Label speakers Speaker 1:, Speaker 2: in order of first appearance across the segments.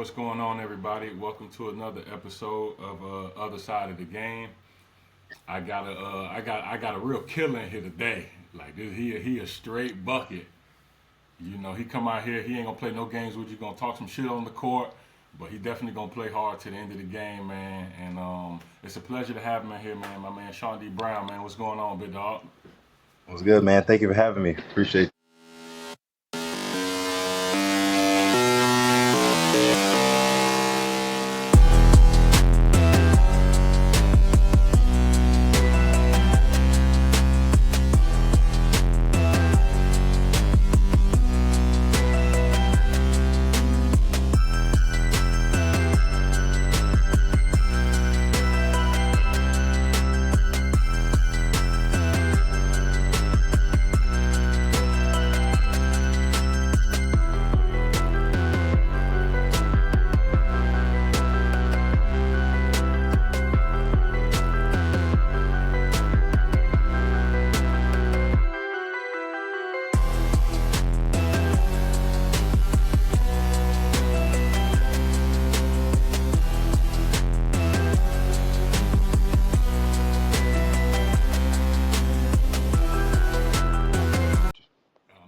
Speaker 1: what's going on, everybody? Welcome to another episode of Other Side of the Game. I got a real killer in here today. Like this, he a straight bucket. You know, he come out here. He ain't gonna play no games with you. Gonna talk some shit on the court, but he definitely gonna play hard to the end of the game, man. And it's a pleasure to have him in here, man. My man Chaundee Brown, man. What's going on, big dog?
Speaker 2: What's good, man? Thank you for having me. Appreciate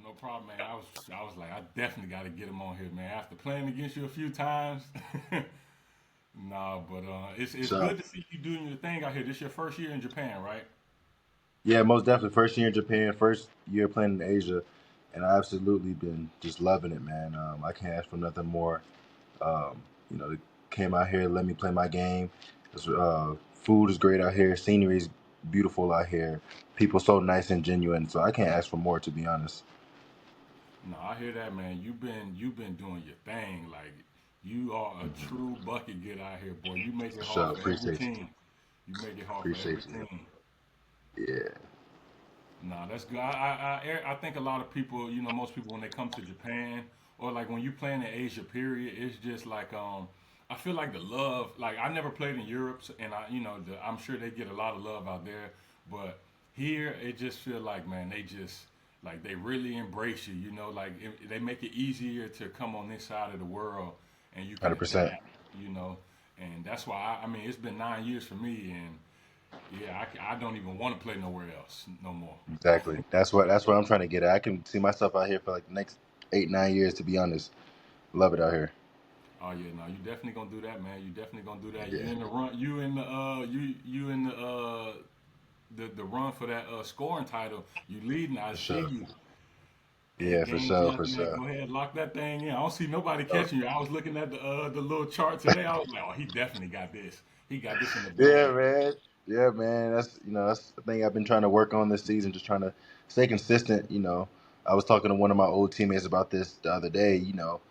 Speaker 1: No problem, man. I was like, I definitely got to get him on here, man. After playing against you a few times, nah. But it's
Speaker 2: so.
Speaker 1: good to see you doing your thing out here. This your first year in Japan, right?
Speaker 2: Yeah, most definitely. First year in Japan, first year playing in Asia, and I absolutely been just loving it, man. I can't ask for nothing more. They came out here, let me play my game. Food is great out here. Scenery is beautiful out here. People so nice and genuine. So I can't ask for more, to be honest.
Speaker 1: No, I hear that, man. You've been doing your thing. Like you are a true bucket getter out here, boy. You make it
Speaker 2: For
Speaker 1: hard
Speaker 2: sure.
Speaker 1: for every
Speaker 2: Appreciate you.
Speaker 1: team. You make it hard for every
Speaker 2: Appreciate you.
Speaker 1: team.
Speaker 2: Yeah.
Speaker 1: Nah, that's good. I think a lot of people, most people when they come to Japan or like when you play in the Asia period, it's just like I feel like the love. Like I never played in Europe, and I'm sure they get a lot of love out there, but here it just feel like, man, they just like they really embrace you. Like they make it easier to come on this side of the world, and you can
Speaker 2: 100%.
Speaker 1: adapt. You know, and that's why I mean it's been 9 years for me, and yeah, I don't even want to play nowhere else no more.
Speaker 2: Exactly. That's what I'm trying to get at. I can see myself out here for like the next 8, 9 years, to be honest. Love it out here.
Speaker 1: Oh yeah, no, you definitely gonna do that, man. You definitely gonna do that. You
Speaker 2: Yeah,
Speaker 1: in the run. You in the you in the run for that scoring title. You leading. I
Speaker 2: for
Speaker 1: see
Speaker 2: sure.
Speaker 1: you. Hey,
Speaker 2: Yeah, for
Speaker 1: game
Speaker 2: sure, for
Speaker 1: champ, man.
Speaker 2: sure.
Speaker 1: Go ahead, lock that thing in. I don't see nobody
Speaker 2: Oh,
Speaker 1: catching you. I was looking at the little chart today. I was like, oh, he definitely got this. He got this in the
Speaker 2: yeah,
Speaker 1: bag.
Speaker 2: man. Yeah, man. That's the thing I've been trying to work on this season, just trying to stay consistent. I was talking to one of my old teammates about this the other day. You'll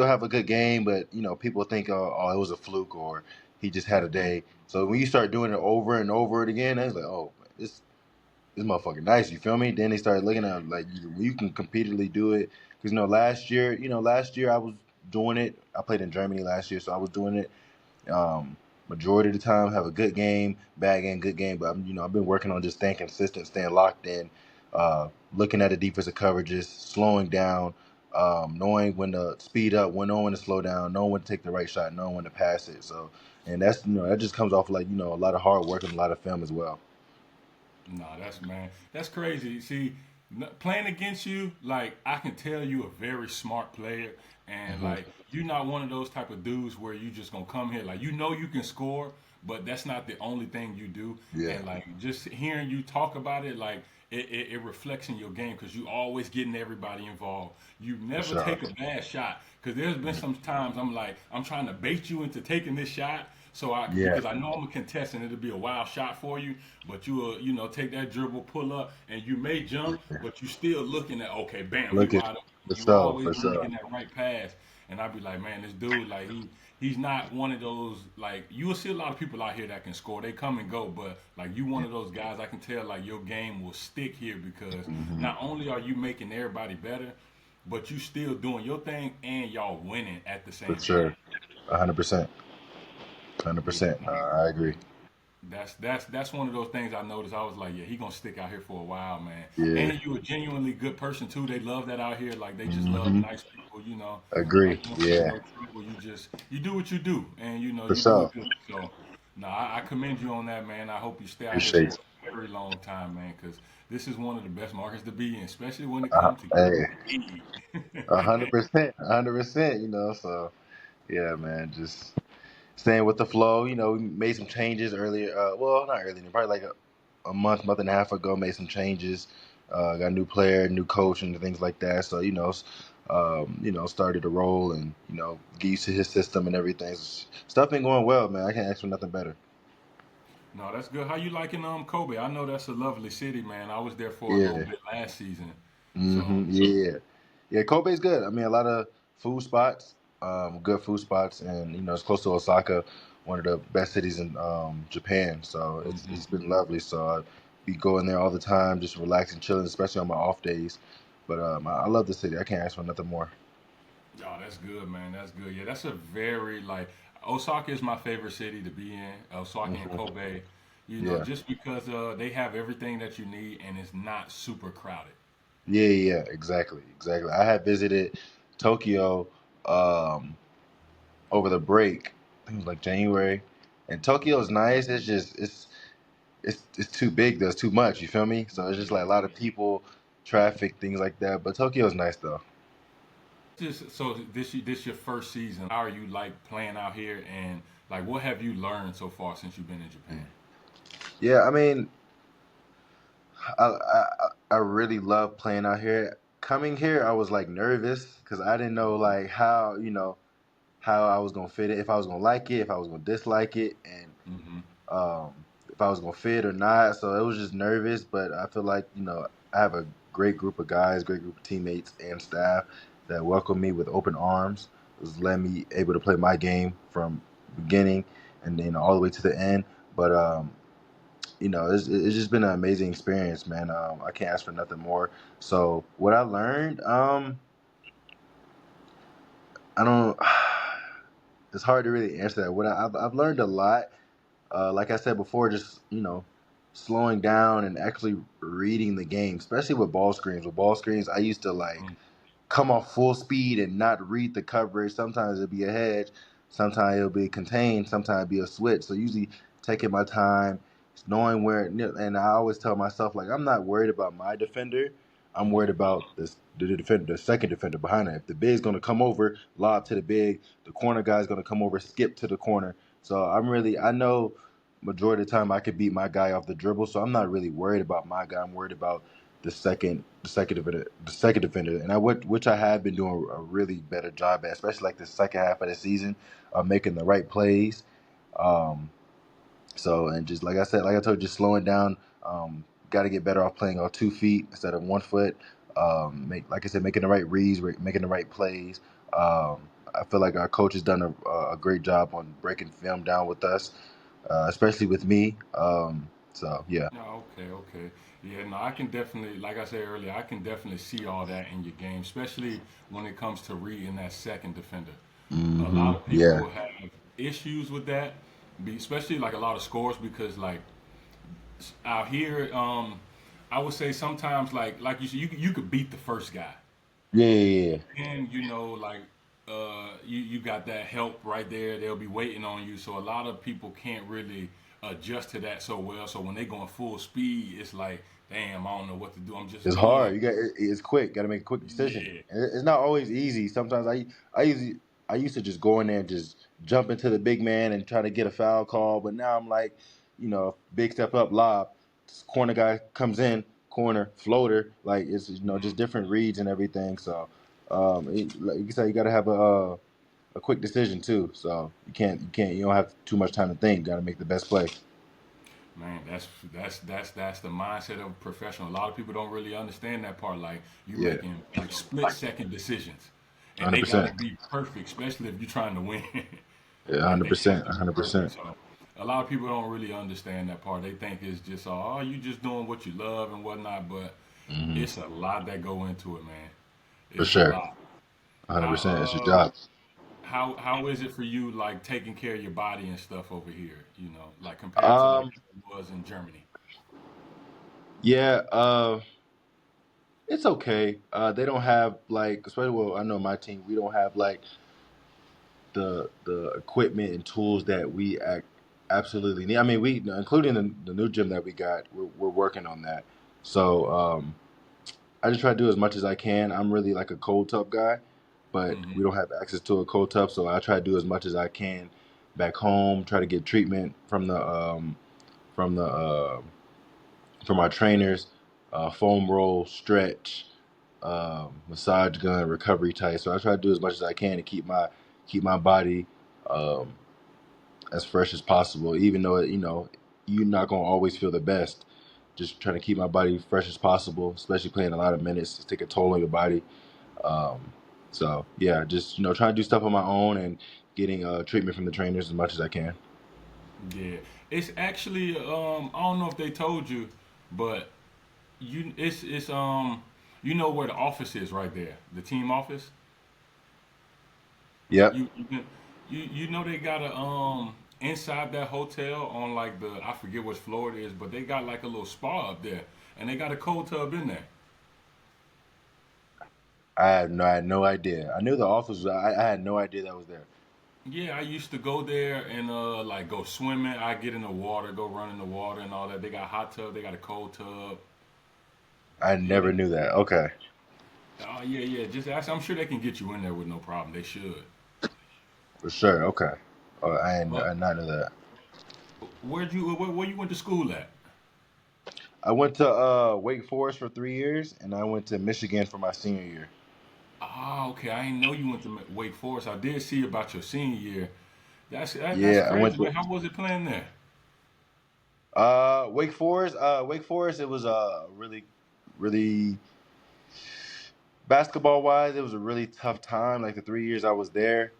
Speaker 2: have a good game, but people think, oh, it was a fluke or he just had a
Speaker 1: Hmm.
Speaker 2: day. So when you start doing it over and over it again, it's like, oh, this motherfucker nice. You feel me? Then they started looking at like you can competitively do it because last year I was doing it. I played in Germany last year, so I was doing it. Majority of the time, have a good game, bad game, good game. But I've been working on just staying consistent, staying locked in, looking at the defensive coverages, slowing down, knowing when to speed up, knowing when to slow down, knowing when to take the right shot, knowing when to pass it. So, and that just comes off like a lot of hard work and a lot of film as well.
Speaker 1: Nah, that's crazy. See, playing against you, like I can tell you a very smart player, and
Speaker 2: Hmm.
Speaker 1: like you're not one of those type of dudes where you just gonna come here like you can score, but that's not the only thing you do.
Speaker 2: Yeah,
Speaker 1: And like just hearing you talk about it, like it reflects in your game because you always getting everybody involved. You
Speaker 2: for
Speaker 1: never
Speaker 2: sure.
Speaker 1: take a bad shot because there's been some times I'm like I'm trying to bait you into taking this shot. So
Speaker 2: Yeah,
Speaker 1: because I know I'm a contestant, it'll be a wild shot for you, but you will take that dribble, pull up, and you may jump,
Speaker 2: yeah.
Speaker 1: but you still looking at okay, bam, he
Speaker 2: Look at
Speaker 1: wide open.
Speaker 2: for
Speaker 1: You
Speaker 2: sure,
Speaker 1: always
Speaker 2: for sure.
Speaker 1: making that right pass, and I'd be like, man, this dude like he's not one of those like you will see a lot of people out here that can score. They come and go, but like you one
Speaker 2: Yeah,
Speaker 1: of those guys I can tell like your game will stick here because
Speaker 2: hmm,
Speaker 1: not only are you making everybody better, but you still doing your thing and y'all winning at the
Speaker 2: for
Speaker 1: same time.
Speaker 2: sure. 100%, hundred
Speaker 1: Yeah,
Speaker 2: percent. I agree.
Speaker 1: that's one of those things I noticed. I was like, yeah, he gonna stick out here for a while, man.
Speaker 2: Yeah.
Speaker 1: And you a genuinely good person too. They love that out here. Like they just love
Speaker 2: Hmm.
Speaker 1: nice people,
Speaker 2: Agree.
Speaker 1: Like you don't get in
Speaker 2: Yeah.
Speaker 1: no trouble people. You do what you do, and
Speaker 2: For
Speaker 1: you do it
Speaker 2: sure.
Speaker 1: good. So, no, I commend you on that, man. I hope you stay out here for
Speaker 2: Appreciate you.
Speaker 1: a very long time, man, because this is one of the best markets to be in, especially when it comes to
Speaker 2: Hey,
Speaker 1: getting paid.
Speaker 2: 100%, 100%. So yeah, man, just staying with the flow. We made some changes earlier. Well, not earlier, probably like a month and a half ago. Made some changes. Got a new player, new coach, and things like that. So started to roll and get used to his system and everything. Stuff been going well, man. I can't ask for nothing better.
Speaker 1: No, that's good. How you liking Kobe? I know that's a lovely city, man. I was there for a little
Speaker 2: Yeah.
Speaker 1: bit last season, so.
Speaker 2: Yeah. Yeah. Kobe's good. I mean, a lot of food spots, good food spots, and it's close to Osaka, one of the best cities in Japan. So it's
Speaker 1: Mhm.
Speaker 2: been lovely. So I be going there all the time, just relaxing, chilling, especially on my off days. But I love the city. I can't ask for nothing more.
Speaker 1: Oh, that's good, man. That's good. Yeah, that's a very like Osaka is my favorite city to be in. Osaka and
Speaker 2: Hmm.
Speaker 1: Kobe,
Speaker 2: Yeah.
Speaker 1: just because they have everything that you need and it's not super crowded.
Speaker 2: Yeah. Exactly. Exactly. I had visited Tokyo um, over the break. I think it was like January, and Tokyo's nice. It's too big. There's too much. You feel me? So it's just like a lot
Speaker 1: Yeah.
Speaker 2: of people, traffic, things like that. But Tokyo's nice though.
Speaker 1: Just so this your first season. How are you like playing out here and like what have you learned so far since you've been in Japan?
Speaker 2: Yeah, I mean, I really love playing out here. Coming here, I was like nervous because I didn't know like how I was gonna fit it, if I was gonna like it, if I was gonna dislike it, and
Speaker 1: Hmm.
Speaker 2: um, if I was gonna fit or not. So it was just nervous, but I feel like I have a great group of guys, great group of teammates and staff that welcome me with open arms. It was letting me able to play my game from beginning and then all the way to the end. But it's just been an amazing experience, man. I can't ask for nothing more. So what I learned, I don't. It's hard to really answer that. I've learned a lot. Like I said before, just slowing down and actually reading the game, especially with ball screens. With ball screens, I used to like come off full speed and not read the coverage. Sometimes it'll be a hedge, sometimes it'll be contained, sometimes it'll be a switch. So usually taking my time, knowing where, and I always tell myself like I'm not worried about my defender. I'm worried about the defender, the second defender behind it. If the big's gonna come over, lob to the big, the corner guy's gonna come over, skip to the corner. So I know majority of the time I could beat my guy off the dribble. So I'm not really worried about my guy. I'm worried about the second defender, and which I have been doing a really better job at, especially like the second half of the season, of making the right plays. Um, and just like I said, like I told you, just slowing down. Got to get better off playing on 2 feet instead of 1 foot. Like I said, making the right reads, making the right plays. I feel like our coach has done a great job on breaking film down with us, especially with me. So yeah.
Speaker 1: Oh, okay, okay. Yeah, no, I can definitely, like I said earlier, I can definitely see all that in your game, especially when it comes to reading that second defender. A lot of
Speaker 2: Yeah.
Speaker 1: people have issues with that, especially like a lot of scores because like out here, I would say sometimes like you said, you could beat the first guy,
Speaker 2: Yeah. Yeah.
Speaker 1: and like you got that help right there. They'll be waiting on you, so a lot of people can't really adjust to that so well. So when they going full speed, it's like, damn, I don't know what to do. I'm just
Speaker 2: It's
Speaker 1: going.
Speaker 2: hard. It's quick. Got to make a quick decision.
Speaker 1: Yeah.
Speaker 2: And it's not always easy. Sometimes I usually I used to just go in there and just jump into the big man and try to get a foul call. But now I'm like, big step up, lob, corner guy comes in, corner floater. Like it's just
Speaker 1: Mhm.
Speaker 2: different reads and everything. So like you said, you got to have a quick decision too. So you don't have too much time to think. Got to make the best play.
Speaker 1: Man, that's the mindset of a professional. A lot of people don't really understand that part. Like you
Speaker 2: Yeah,
Speaker 1: making like split second decisions, and
Speaker 2: hundred
Speaker 1: they got to
Speaker 2: percent.
Speaker 1: be perfect, especially if you're trying to win.
Speaker 2: Yeah,
Speaker 1: Like
Speaker 2: hundred
Speaker 1: they have
Speaker 2: percent,
Speaker 1: to be
Speaker 2: hundred
Speaker 1: perfect.
Speaker 2: percent.
Speaker 1: So a lot of people don't really understand that part. They think it's just oh, you just doing what you love and whatnot, but
Speaker 2: Hmm.
Speaker 1: it's a lot that go into it, man.
Speaker 2: For
Speaker 1: It's a
Speaker 2: sure.
Speaker 1: lot.
Speaker 2: 100%. It's your
Speaker 1: How
Speaker 2: job.
Speaker 1: how is it for you like taking care of your body and stuff over here? Like compared to like
Speaker 2: Um,
Speaker 1: it was in Germany.
Speaker 2: yeah, it's okay. They don't have like, especially well, I know my team, we don't have like the equipment and tools that we absolutely need. I mean, we including the new gym that we got, we're working on that. So I just try to do as much as I can. I'm really like a cold tub guy, but we
Speaker 1: Hmm.
Speaker 2: don't have access to a cold tub, so I try to do as much as I can back home. Try to get treatment from the from our trainers, foam roll, stretch, massage gun, recovery tight. So I try to do as much as I can to keep my body um, as fresh as possible. Even though you're not gonna always feel the best. Just trying to keep my body fresh as possible, especially playing a lot of minutes. Take a toll on your body. Um, so yeah, just trying to do stuff on my own and getting treatment from the trainers as much as I can.
Speaker 1: Yeah, it's actually I don't know if they told you, but it's you know where the office is right there, the team office.
Speaker 2: Yep,
Speaker 1: You know they got a inside that hotel on like the I forget which floor it is, but they got like a little spa up there, and they got a cold tub in there.
Speaker 2: I had no idea. I knew the office. I had no idea that was there.
Speaker 1: Yeah, I used to go there and like go swimming. I get in the water, go run in the water and all that. They got hot tub, they got a cold tub.
Speaker 2: I
Speaker 1: Yeah.
Speaker 2: never knew that. Okay,
Speaker 1: Oh yeah, yeah. Just ask. I'm sure they can get you in there with no problem. They should.
Speaker 2: for sure. Okay,
Speaker 1: But
Speaker 2: I did not know that.
Speaker 1: where you went to school at?
Speaker 2: I went to Wake Forest for 3 years, and I went to Michigan for my senior year.
Speaker 1: Ah, okay. I didn't know you went to Wake Forest. I did see about your senior year. That's
Speaker 2: Yeah, I went
Speaker 1: crazy,
Speaker 2: to
Speaker 1: man. How was it playing there?
Speaker 2: Wake Forest. Wake Forest. It was really basketball wise. It was a really tough time. Like the 3 years I was there,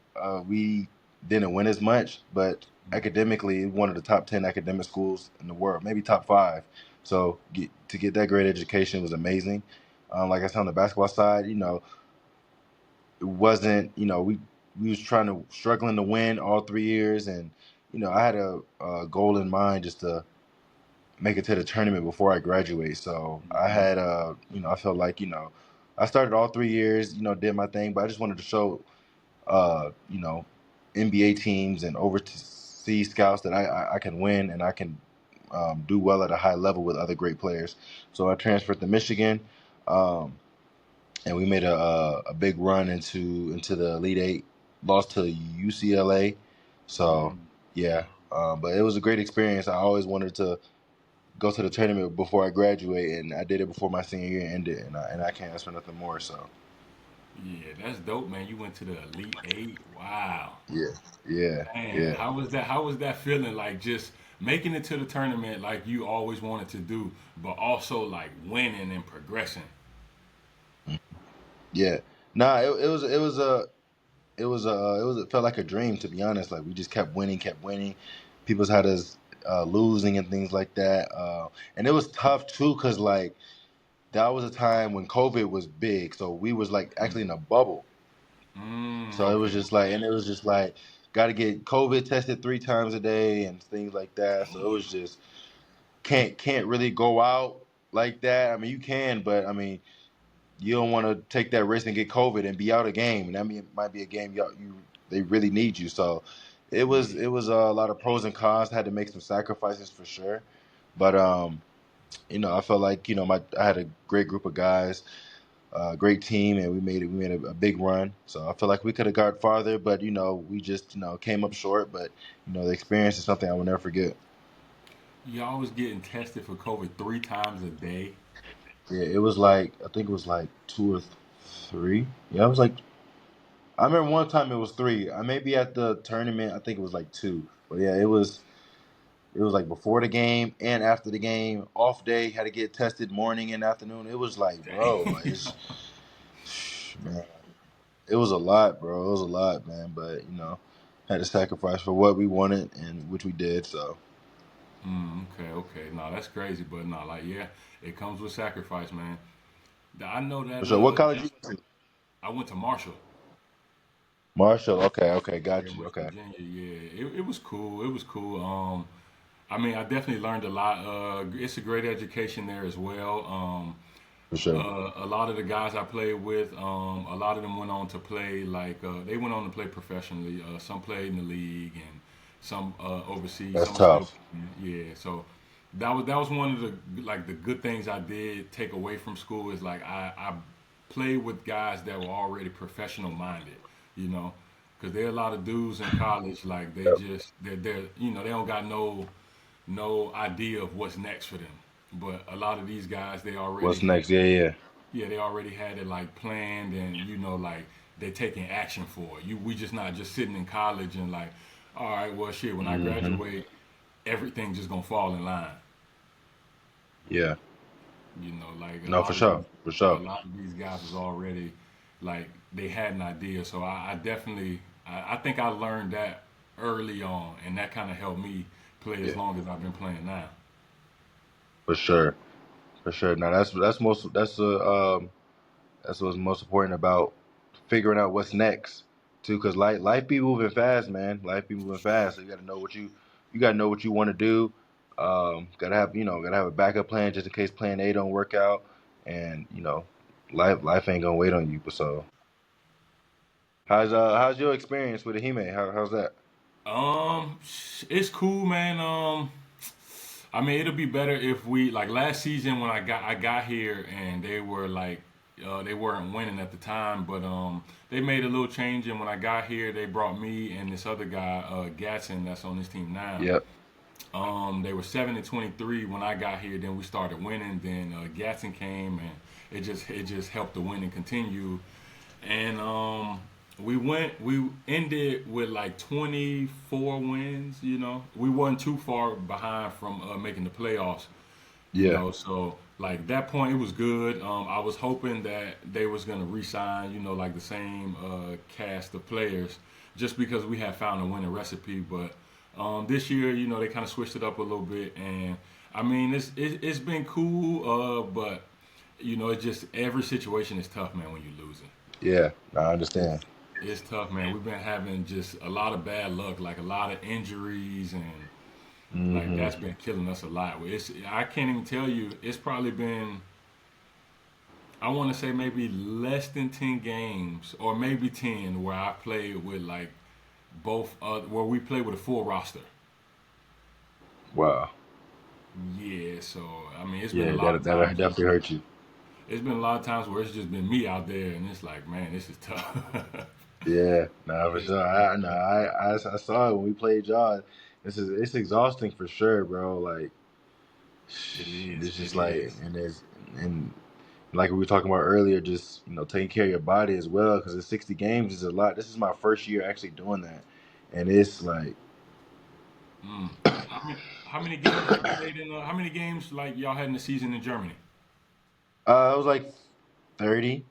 Speaker 2: we didn't win as much, but academically, one of the top 10 academic schools in the world, maybe top five. So to get that great education was amazing. Like I said on the basketball side, it wasn't. We was trying to struggling to win all 3 years, and I had a goal in mind just to make it to the tournament before I graduate. So I
Speaker 1: Hmm.
Speaker 2: had, I felt like, I started all 3 years, did my thing, but I just wanted to show, uh, you know, NBA teams and overseas scouts that I can win and I can do well at a high level with other great players. So I transferred to Michigan, um, and we made a big run into the Elite Eight. Lost to UCLA, so
Speaker 1: Hmm.
Speaker 2: yeah. But it was a great experience. I always wanted to go to the tournament before I graduate, and I did it before my senior year ended, and I can't ask for nothing more. So
Speaker 1: Yeah, that's dope, man. You went to the Elite Eight. Wow.
Speaker 2: yeah, yeah,
Speaker 1: Man,
Speaker 2: yeah,
Speaker 1: how was that? How was that feeling? Like just making it to the tournament like you always wanted to do, but also like winning and progressing.
Speaker 2: yeah. Nah, it felt like a dream, to be honest. Like we just kept winning. People's had us losing and things like that, and it was tough too, cause like that was a time when COVID was big, so we was like actually in a bubble. So it was
Speaker 1: Okay.
Speaker 2: just like, and it was just like, got to get COVID tested 3 times a day and things like that. So it was
Speaker 1: Damn.
Speaker 2: just can't really go out like that. I mean, you can, but I mean, you don't want to take that risk and get COVID and be out a game, and that might be a game you they really need you. So
Speaker 1: Yeah.
Speaker 2: it was a lot of pros and cons. Had to make some sacrifices for sure, but I felt like I had a great group of guys, great team, and we made a big run. So I feel like we could have got farther, but we just came up short. But the experience is something I will never forget.
Speaker 1: Y'all was getting tested for COVID 3 times a day.
Speaker 2: Yeah, it was like I think it was like two or three. Yeah, it was like I remember one time it was three. I maybe at the tournament I think it was like two. But yeah, it was like before the game and after the game. Off day had to get tested morning and afternoon. It was like, bro, like
Speaker 1: Damn.
Speaker 2: it's man, it was a lot, bro. It was a lot, man. But had to sacrifice for what we wanted and which we did. So
Speaker 1: Okay, okay. No, that's crazy, but no, like yeah, it comes with sacrifice, man. I know
Speaker 2: for
Speaker 1: that.
Speaker 2: sure. What college you went to?
Speaker 1: I went to Marshall.
Speaker 2: Marshall. Okay, okay,
Speaker 1: Yeah,
Speaker 2: got you.
Speaker 1: West
Speaker 2: Okay.
Speaker 1: Virginia. Yeah, it was cool. It was cool. I mean, I definitely learned a lot. It's a great education there as well.
Speaker 2: For sure.
Speaker 1: A lot of the guys I played with, a lot of them went on to play like they went on to play professionally. Some played in the league and some overseas.
Speaker 2: That's
Speaker 1: Some are still
Speaker 2: tough.
Speaker 1: playing. Yeah. So that was one of the like the good things I did take away from school is like I played with guys that were already professional minded. You know, because there are a lot of dudes in college like they
Speaker 2: Yep.
Speaker 1: just they're they don't got no idea of what's next for them. But a lot of these guys, they already
Speaker 2: What's
Speaker 1: had
Speaker 2: next? Yeah, yeah.
Speaker 1: yeah, they already had it like planned, and like they're taking action for it. We just not just sitting in college and like, all right, well, shit. When I
Speaker 2: Hmm.
Speaker 1: graduate, everything just gonna fall in line.
Speaker 2: Yeah.
Speaker 1: Like
Speaker 2: No, for sure. For
Speaker 1: a
Speaker 2: sure.
Speaker 1: lot of these guys was already like they had an idea. So I definitely, I think I learned that early on, and that kind of helped me play as
Speaker 2: Yeah.
Speaker 1: long as I've been playing now.
Speaker 2: For sure. For sure. Now that's what's most important about figuring out what's next too, because life be moving fast, man. Life be moving fast. So you gotta know what you want to do. Gotta have a backup plan just in case plan A don't work out, and life ain't gonna wait on you. But so how's your experience with the Hime? How's that?
Speaker 1: Um, it's cool, man. I mean, it'll be better if we like last season when I got here and they were like they weren't winning at the time, but they made a little change and when I got here they brought me and this other guy Gatson that's on this team now.
Speaker 2: Yep.
Speaker 1: They were 7-23 when I got here. Then we started winning. Then Gatson came and it just helped the winning continue. And we ended with like 24 wins. We wasn't too far behind from making the playoffs.
Speaker 2: Yeah.
Speaker 1: So like that point it was good. I was hoping that they was gonna re-sign, like the same cast of players, just because we had found a winning recipe. But this year, they kind of switched it up a little bit, and I mean it's been cool. But it's just every situation is tough, man, when you're losing.
Speaker 2: Yeah. I
Speaker 1: It's
Speaker 2: understand.
Speaker 1: it's tough, man. We've been having just a lot of bad luck, like a lot of injuries and like
Speaker 2: Hmm.
Speaker 1: that's been killing us a lot. I can't even tell you. It's probably been I want to say maybe less than 10 games or maybe 10 where I played with like both where we played with a full roster.
Speaker 2: Wow.
Speaker 1: Yeah, so I mean it's been a
Speaker 2: Yeah.
Speaker 1: lot of
Speaker 2: That'll
Speaker 1: times
Speaker 2: definitely hurt you.
Speaker 1: where it's just been me out there and it's like man this is tough.
Speaker 2: Yeah, nah, for
Speaker 1: It's
Speaker 2: sure.
Speaker 1: tough, man.
Speaker 2: I saw it when we played y'all. It's exhausting for sure, bro. Like it's
Speaker 1: It
Speaker 2: just like
Speaker 1: is.
Speaker 2: and like we were talking about earlier, just taking care of your body as well because the 60 games is a lot. This is my first year actually doing that, and it's like
Speaker 1: Mm. How many games you played in? How many games like y'all had in the season in Germany?
Speaker 2: it was like 30,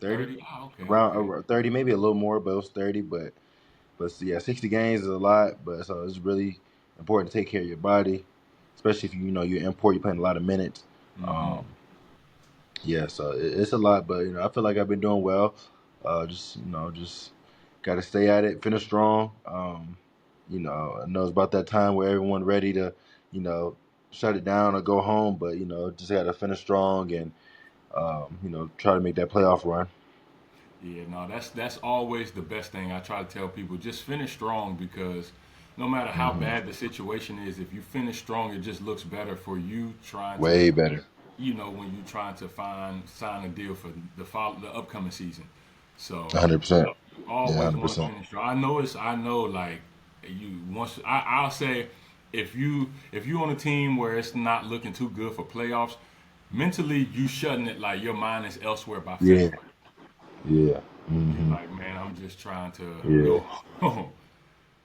Speaker 2: 30
Speaker 1: 30. Oh, okay, okay.
Speaker 2: around 30, maybe a little more, but it was 30. But yeah, 60 games is a lot, but so it's really important to take care of your body, especially if you import, you're playing a lot of minutes.
Speaker 1: Mm-hmm.
Speaker 2: Um, yeah, so it's a lot, but I feel like I've been doing well. Just got to stay at it, finish strong. I know it's about that time where everyone ready to, you know, shut it down or go home, but just got to finish strong and try to make that playoff run.
Speaker 1: Yeah, no, that's always the best thing. I try to tell people just finish strong because no matter how
Speaker 2: Hmm.
Speaker 1: bad the situation is, if you finish strong, it just looks better for you trying to,
Speaker 2: Way better.
Speaker 1: when you trying to sign a deal for the upcoming season. So
Speaker 2: 100%.
Speaker 1: you
Speaker 2: Yeah,
Speaker 1: always want to
Speaker 2: 100%.
Speaker 1: finish strong. I know like you once I'll say if you on a team where it's not looking too good for playoffs, mentally you shutting it like your mind is elsewhere by
Speaker 2: Yeah,
Speaker 1: February.
Speaker 2: yeah.
Speaker 1: You're
Speaker 2: Hmm.
Speaker 1: like, man, I'm just trying to
Speaker 2: Yeah.
Speaker 1: go home.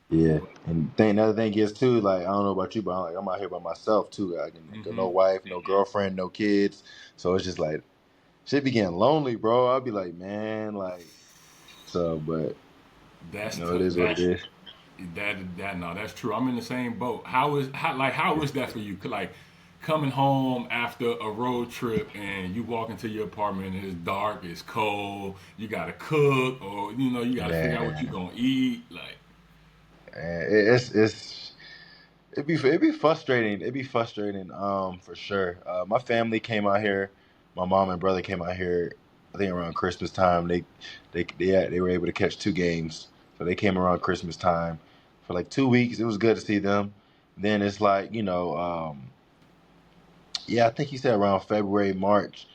Speaker 2: Yeah,
Speaker 1: But,
Speaker 2: and another thing is too, like I don't know about you, but I'm out here by myself too. I can got
Speaker 1: hmm
Speaker 2: no wife, no girlfriend, no kids, so it's just like shit be getting lonely, bro. I'll be like, man, like but
Speaker 1: that's
Speaker 2: it
Speaker 1: tough.
Speaker 2: is what it is.
Speaker 1: That no, that's true. I'm in the same boat. How is that for you? Like coming home after a road trip and you walk into your apartment and it's dark, it's cold, you gotta cook or you gotta figure out what you're
Speaker 2: Man,
Speaker 1: gonna eat. Like,
Speaker 2: it's it'd be frustrating. It'd be frustrating, for sure. My family came out here. my mom and brother came out here. I think around Christmas time. They were able to catch 2 games, so they came around Christmas time for like 2 weeks. It was good to see them. Then it's like yeah, I think he said around February, March,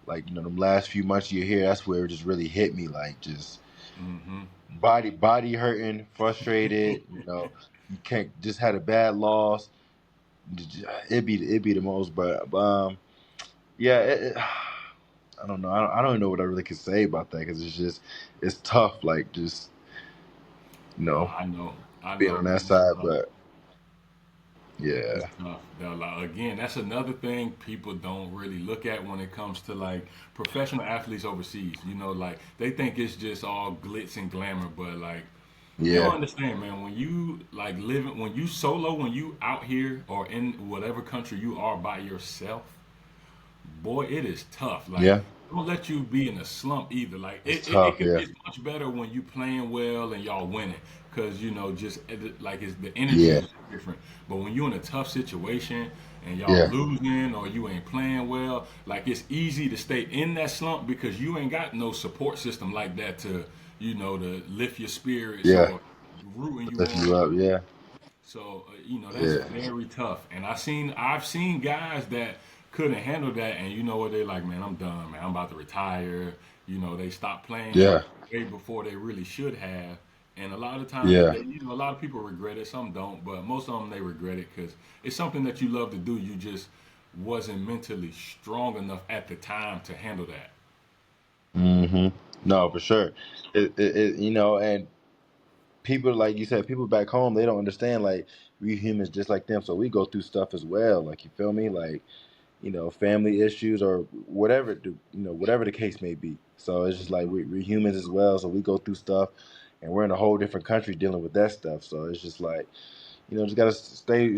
Speaker 2: like them last few months of your here. That's where it just really hit me, like just
Speaker 1: Mm-hmm.
Speaker 2: body hurting, frustrated. You can't just had a bad loss. It'd be the most, but yeah, I don't know. I don't even know what I really could say about that because it's tough. Like just you
Speaker 1: No,
Speaker 2: know
Speaker 1: I know. I
Speaker 2: being
Speaker 1: know,
Speaker 2: on that
Speaker 1: man. It's
Speaker 2: side,
Speaker 1: tough.
Speaker 2: but
Speaker 1: It's
Speaker 2: yeah,
Speaker 1: tough. Again, that's another thing people don't really look at when it comes to like professional athletes overseas. Like they think it's just all glitz and glamour, but like you don't
Speaker 2: yeah,
Speaker 1: understand, man. When you like living, when you solo, when you out here or in whatever country you are by yourself, boy, it is tough. Like,
Speaker 2: yeah.
Speaker 1: don't let you be in a slump either. Like,
Speaker 2: It's
Speaker 1: it
Speaker 2: tough.
Speaker 1: can
Speaker 2: Yeah,
Speaker 1: it's much better when you playing well and y'all winning, cause just like it's the energy
Speaker 2: yeah,
Speaker 1: is different. But when you're in a tough situation and y'all
Speaker 2: yeah,
Speaker 1: losing or you ain't playing well, like it's easy to stay in that slump because you ain't got no support system like that to lift your spirits
Speaker 2: yeah.
Speaker 1: or rooting you
Speaker 2: Lift you
Speaker 1: on.
Speaker 2: up. Yeah,
Speaker 1: So that's
Speaker 2: yeah,
Speaker 1: very tough. And I've seen guys that couldn't handle that, and you know what they're like, man, I'm done, man. I'm about to retire. They stopped playing
Speaker 2: yeah,
Speaker 1: way before they really should have. And a lot of times,
Speaker 2: yeah.
Speaker 1: a lot of people regret it. Some don't, but most of them they regret it because it's something that you love to do. You just wasn't mentally strong enough at the time to handle that.
Speaker 2: hmm No,
Speaker 1: So
Speaker 2: for sure. And people like you said, people back home they don't understand. Like we humans just like them, so we go through stuff as well. Like you feel me? Like family issues or whatever the case may be. So it's just like we're humans as well. So we go through stuff, and we're in a whole different country dealing with that stuff. So it's just like just gotta stay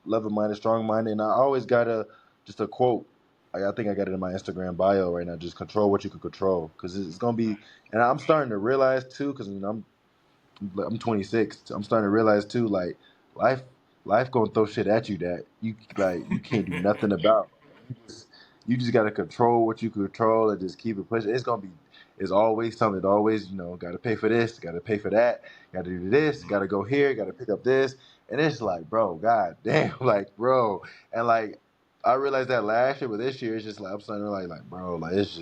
Speaker 2: level minded, strong minded. And I always gotta just a quote. I think I got it in my Instagram bio right now. Just control what you can control, because it's gonna be. And I'm starting to realize too, because I'm 26. I'm starting to realize too, like life, life gonna throw shit at you that you can't do nothing about. You just gotta control what you can control and just keep it pushing. It's always something. It always gotta pay for this, gotta pay for that, gotta do this, gotta go here, gotta pick up this, and it's like, bro, god damn, like bro, and like I realized that last year, but this year it's just like I'm starting to like bro, like it's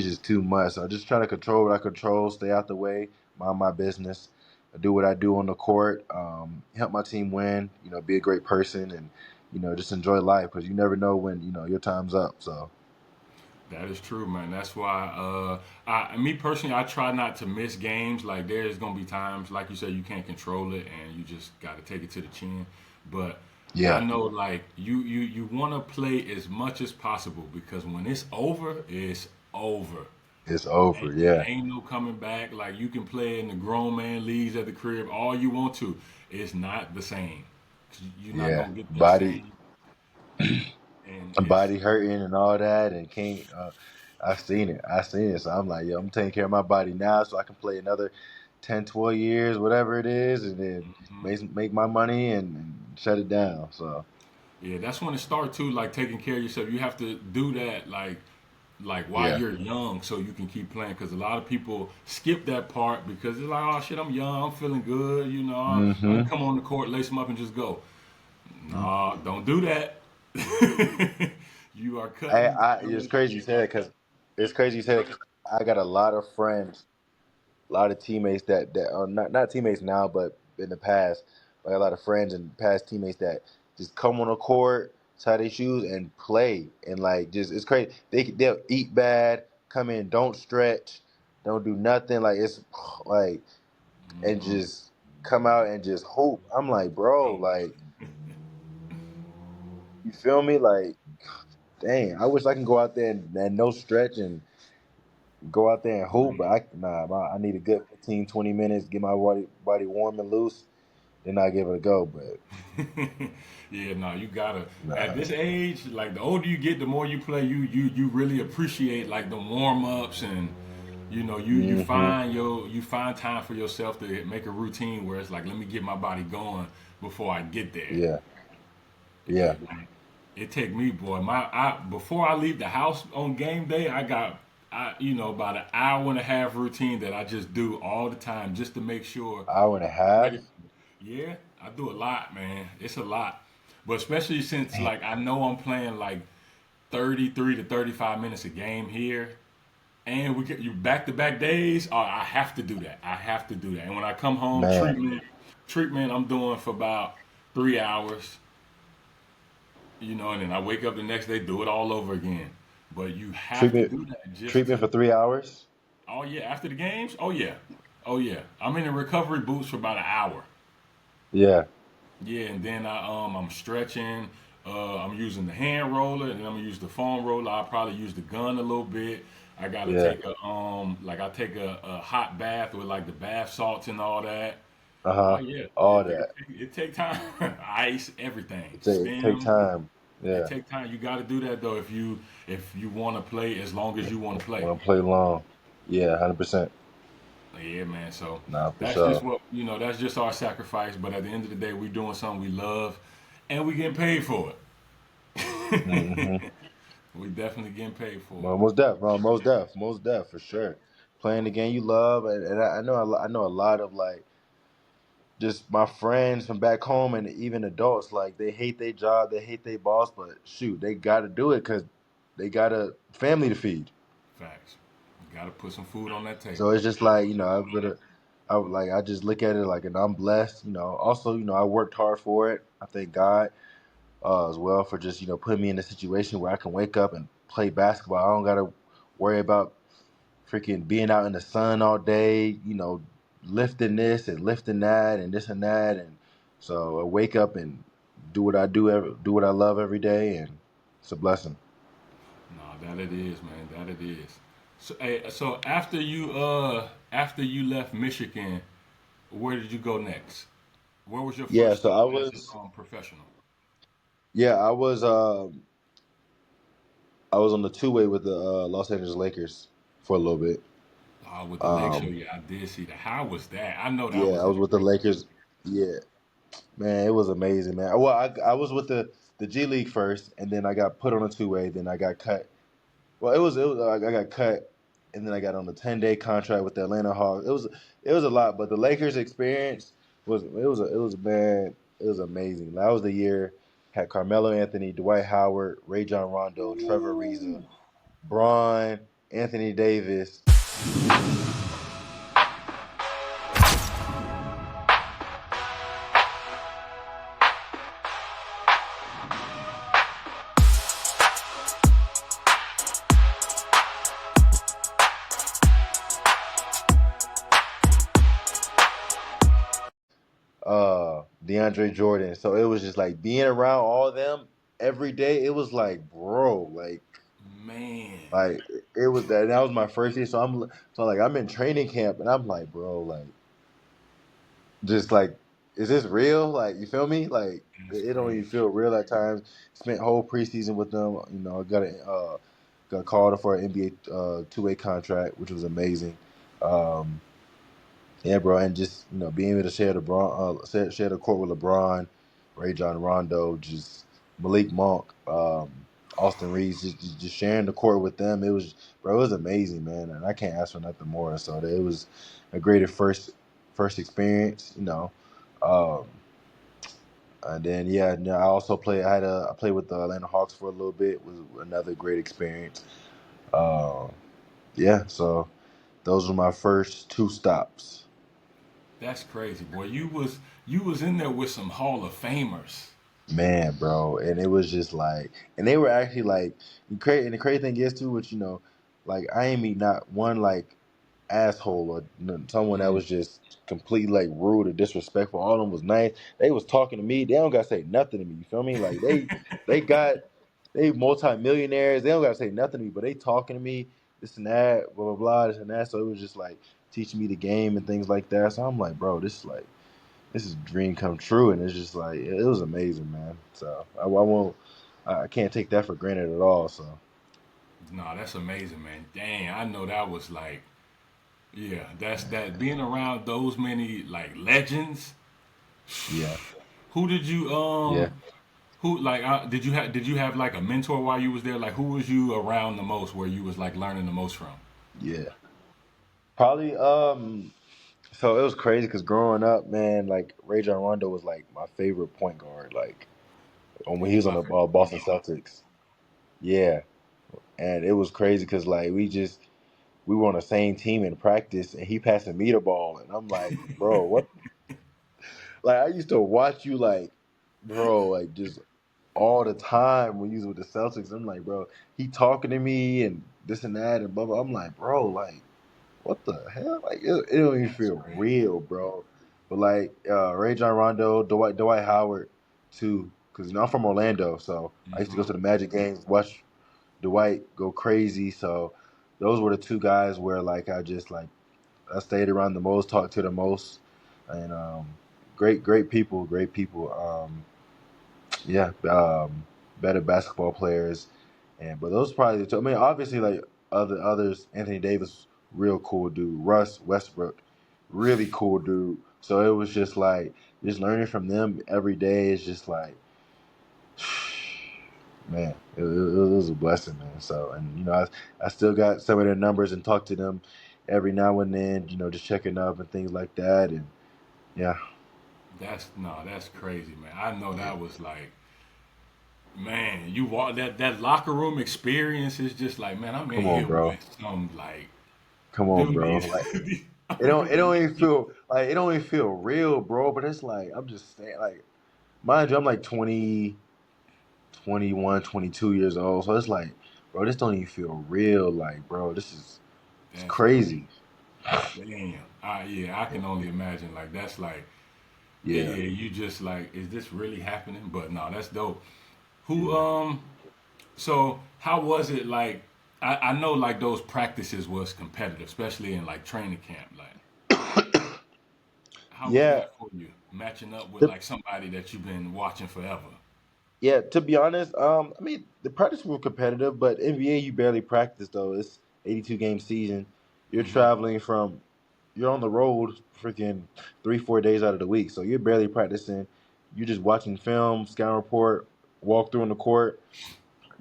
Speaker 2: just too much. So I just try to control what I control, stay out the way, mind my business, do what I do on the court, help my team win, be a great person, and just enjoy life because you never know when your time's up. So
Speaker 1: that is true, man. That's why, me personally, I try not to miss games. Like there's gonna be times, like you said, you can't control it, and you just got to take it to the chin. But I
Speaker 2: yeah,
Speaker 1: know, like you want to play as much as possible because when it's over, it's over.
Speaker 2: it's over.
Speaker 1: Ain't,
Speaker 2: Yeah,
Speaker 1: ain't no coming back. Like you can play in the grown man leagues at the crib all you want to. It's not the same. You're not
Speaker 2: yeah,
Speaker 1: gonna get the
Speaker 2: body
Speaker 1: same, and it's
Speaker 2: body hurting and all that, and can't. I seen it. So I'm like, yo, I'm taking care of my body now, so I can play another 10, 12 years, whatever it is, and then make my money and shut it down. So
Speaker 1: yeah, that's when it starts too. Like taking care of yourself, you have to do that. Like while
Speaker 2: yeah.
Speaker 1: you're young, so you can keep playing. Because a lot of people skip that part because they're like, "Oh shit, I'm young, I'm feeling good. I can
Speaker 2: hmm
Speaker 1: come on the court, lace them up, and just go." Nah, don't do that. You are cutting
Speaker 2: It's
Speaker 1: yourself
Speaker 2: crazy you say that because it's crazy you say that 'cause I got a lot of friends, a lot of teammates that are not teammates now, but in the past, I got a lot of friends and past teammates that just come on the court, tie their shoes, and play, and like just it's crazy. They'll eat bad, come in, don't stretch, don't do nothing, like it's like and
Speaker 1: hmm
Speaker 2: just come out and just hoop. I'm like, bro,
Speaker 1: Go.
Speaker 2: like you feel me, like. Dang, I wish I can go out there and no stretch and go out there and hoop, but I need a good 15, 20 minutes, get my body warm and loose, then I give it a go. But
Speaker 1: Yeah, no, you gotta. At
Speaker 2: nah,
Speaker 1: this age, like the older you get, the more you play. You really appreciate like the warm ups and
Speaker 2: hmm
Speaker 1: you find time for yourself to make a routine where it's like let me get my body going before I get there.
Speaker 2: yeah,
Speaker 1: Yeah,
Speaker 2: yeah,
Speaker 1: man. It take me, boy. Before I leave the house on game day, about an hour and a half routine that I just do all the time just to make sure
Speaker 2: Hour and a
Speaker 1: I'm
Speaker 2: half.
Speaker 1: ready. Yeah, I do a lot, man. It's a lot, but especially since
Speaker 2: Damn.
Speaker 1: like I know I'm playing like 33 to 35 minutes a game here, and we get you back to back days. I have to do that. I have to do that. And when I come home,
Speaker 2: Man,
Speaker 1: treatment I'm doing for about 3 hours, and then I wake up the next day, do it all over again. But you have to
Speaker 2: treatment
Speaker 1: do that just
Speaker 2: treatment for
Speaker 1: to.
Speaker 2: 3 hours.
Speaker 1: Oh yeah, after the games. Oh yeah, oh yeah. I'm in the recovery boots for about an hour.
Speaker 2: Yeah,
Speaker 1: Yeah, and then I'm stretching. I'm using the hand roller, and then I'm gonna use the foam roller. I'll probably use the gun a little bit. I gotta
Speaker 2: yeah.
Speaker 1: take I take a hot bath with like the bath salts and all that.
Speaker 2: Uh
Speaker 1: Oh
Speaker 2: huh.
Speaker 1: yeah,
Speaker 2: All that.
Speaker 1: it take time. Ice, everything,
Speaker 2: Take
Speaker 1: stem.
Speaker 2: time.
Speaker 1: It
Speaker 2: Yeah.
Speaker 1: take time. You got to do that though if you want to play as long as you want to play.
Speaker 2: Want to play long? Yeah, 100%.
Speaker 1: Yeah, man. So
Speaker 2: Nah, for
Speaker 1: that's just
Speaker 2: sure.
Speaker 1: what that's just our sacrifice. But at the end of the day, we doing something we love, and we getting paid for
Speaker 2: Hmm.
Speaker 1: it. We definitely getting paid for
Speaker 2: Well,
Speaker 1: it.
Speaker 2: most def, bro. Most def for sure. Playing the game you love, and I know I know a lot of like just my friends from back home, and even adults like they hate their job, they hate their boss, but shoot, they got to do it because they got a family to feed.
Speaker 1: Facts. You got to put some food on that table.
Speaker 2: So it's just like I just look at it like, and I'm blessed. Also, I worked hard for it. I thank God as well for just putting me in a situation where I can wake up and play basketball. I don't gotta worry about freaking being out in the sun all day. Lifting this and lifting that and this and that, and so I wake up and do what I do what I love every day, and it's a blessing.
Speaker 1: No, that it is, man. That it is. So, hey, so after you left Michigan, where did you go next? Where was your
Speaker 2: Yeah,
Speaker 1: first
Speaker 2: so
Speaker 1: stop
Speaker 2: I
Speaker 1: as
Speaker 2: was
Speaker 1: a professional?
Speaker 2: yeah I was on the two way with the Los Angeles Lakers for a little bit.
Speaker 1: With the Lake Show,
Speaker 2: Um,
Speaker 1: yeah, I did see that. How was that? I know that
Speaker 2: yeah,
Speaker 1: was
Speaker 2: I
Speaker 1: a
Speaker 2: was with the
Speaker 1: great
Speaker 2: Lakers.
Speaker 1: experience.
Speaker 2: Yeah, man, it was amazing, man. Well, I was with the G League first, and then I got put on a two way. Then I got cut. Well, it was I got cut, and then I got on a 10-day contract with the Atlanta Hawks. It was a lot, but the Lakers experience was man, it was amazing. That was the year had Carmelo Anthony, Dwight Howard, Ray John Rondo, Trevor Ariza, Braun, Anthony Davis. DeAndre Jordan. So it was just like being around all of them every day. It was like, bro,
Speaker 1: Man,
Speaker 2: like it was that was my first year. So like I'm in training camp and I'm like, bro, like just like, is this real? Like, you feel me? Like
Speaker 1: that's
Speaker 2: it don't even
Speaker 1: crazy.
Speaker 2: feel real at times. Spent whole preseason with them. I got called for an NBA two-way contract, which was amazing. Um, Yeah, bro, and just being able to share the court with LeBron, Ray John Rondo, just Malik Monk, Austin Reeves, just sharing the court with them. It was amazing, man, and I can't ask for nothing more. So it was a great first experience, Um, and then I also I played with the Atlanta Hawks for a little bit. It was another great experience. Um, yeah, so those were my first two stops.
Speaker 1: That's crazy, boy. You was in there with some Hall of Famers.
Speaker 2: Man, bro, and it was just like, and they were actually like, and the crazy thing is too, which like I ain't meet not one like asshole or someone that
Speaker 1: Mm.
Speaker 2: was just completely like rude or disrespectful. All of them was nice. They was talking to me. They don't gotta say nothing to me. You feel me? Like they got they multi-millionaires. They don't gotta say nothing to me, but they talking to me this and that, blah blah blah, this and that. So it was just like teaching me the game and things like that. So I'm like, bro, this is a dream come true, and it's just like it was amazing, man. So I won't, I can't take that for granted at all. So
Speaker 1: No, that's amazing, man. Dang, I know that was like, yeah, that's that being around those many like legends.
Speaker 2: yeah,
Speaker 1: Who did you
Speaker 2: yeah.
Speaker 1: Who like did you have like a mentor while you was there? Like who was you around the most, where you was like learning the most from?
Speaker 2: Yeah, probably. So it was crazy because growing up, man, like Rajon Rondo was like my favorite point guard. Like when
Speaker 1: He
Speaker 2: he
Speaker 1: was
Speaker 2: was on
Speaker 1: my
Speaker 2: the
Speaker 1: favorite point
Speaker 2: Boston
Speaker 1: guard.
Speaker 2: Celtics. Yeah, and it was crazy because like we were on the same team in practice, and he passing me the ball, and I'm like, bro, what? Like I used to watch you, like, bro, like just all the time when you was with the Celtics. I'm like, bro, he talking to me and this and that and blah blah. I'm like, bro, like, what the hell? Like, it don't even
Speaker 1: That's
Speaker 2: feel
Speaker 1: crazy.
Speaker 2: real, bro. But like, Rajon Rondo, Dwight Howard, too, because I'm from Orlando, so I used to go
Speaker 1: Hmm.
Speaker 2: to the Magic games, watch Dwight go crazy. So those were the two guys where like I stayed around the most, talked to the most, and great people, great people. Yeah, better basketball players, and but those probably the two. I mean, obviously like others. Anthony Davis, real cool dude. Russ Westbrook, really cool dude. So it was just like just learning from them every day is just like man, it was a blessing, man. So, and I still got some of their numbers and talk to them every now and then. Just checking up and things like that. And yeah,
Speaker 1: That's no, that's crazy, man. I know
Speaker 2: yeah.
Speaker 1: that was like, man, you walk that locker room experience is just like, man, I'm in
Speaker 2: Come on,
Speaker 1: here
Speaker 2: bro.
Speaker 1: with some like,
Speaker 2: Come on,
Speaker 1: dude,
Speaker 2: bro.
Speaker 1: these,
Speaker 2: Like
Speaker 1: I'm in here
Speaker 2: it
Speaker 1: with
Speaker 2: don't
Speaker 1: these
Speaker 2: even
Speaker 1: people.
Speaker 2: feel like it don't even feel real, bro. But it's like I'm just saying, like mind you, I'm like 20, 21, 22 years old. So it's like, bro, this don't even feel real. Like, bro, it's
Speaker 1: That's
Speaker 2: crazy.
Speaker 1: crazy. Damn. Yeah, I can only imagine. Like that's like,
Speaker 2: Yeah,
Speaker 1: yeah, you just like, is this really happening? But no, that's dope. Who
Speaker 2: yeah.
Speaker 1: So how was it like? I know like those practices was competitive, especially in like training camp. Like, how was
Speaker 2: Yeah,
Speaker 1: that for you? Matching up with
Speaker 2: the,
Speaker 1: like somebody that you've been watching forever.
Speaker 2: yeah. To be honest, I mean the practice were competitive, but NBA you barely practice though. It's 82 game season. You're
Speaker 1: Hmm.
Speaker 2: traveling from, you're on the road freaking 3 4 days out of the week, so you're barely practicing. You're just watching film, scout report, walk through on the court.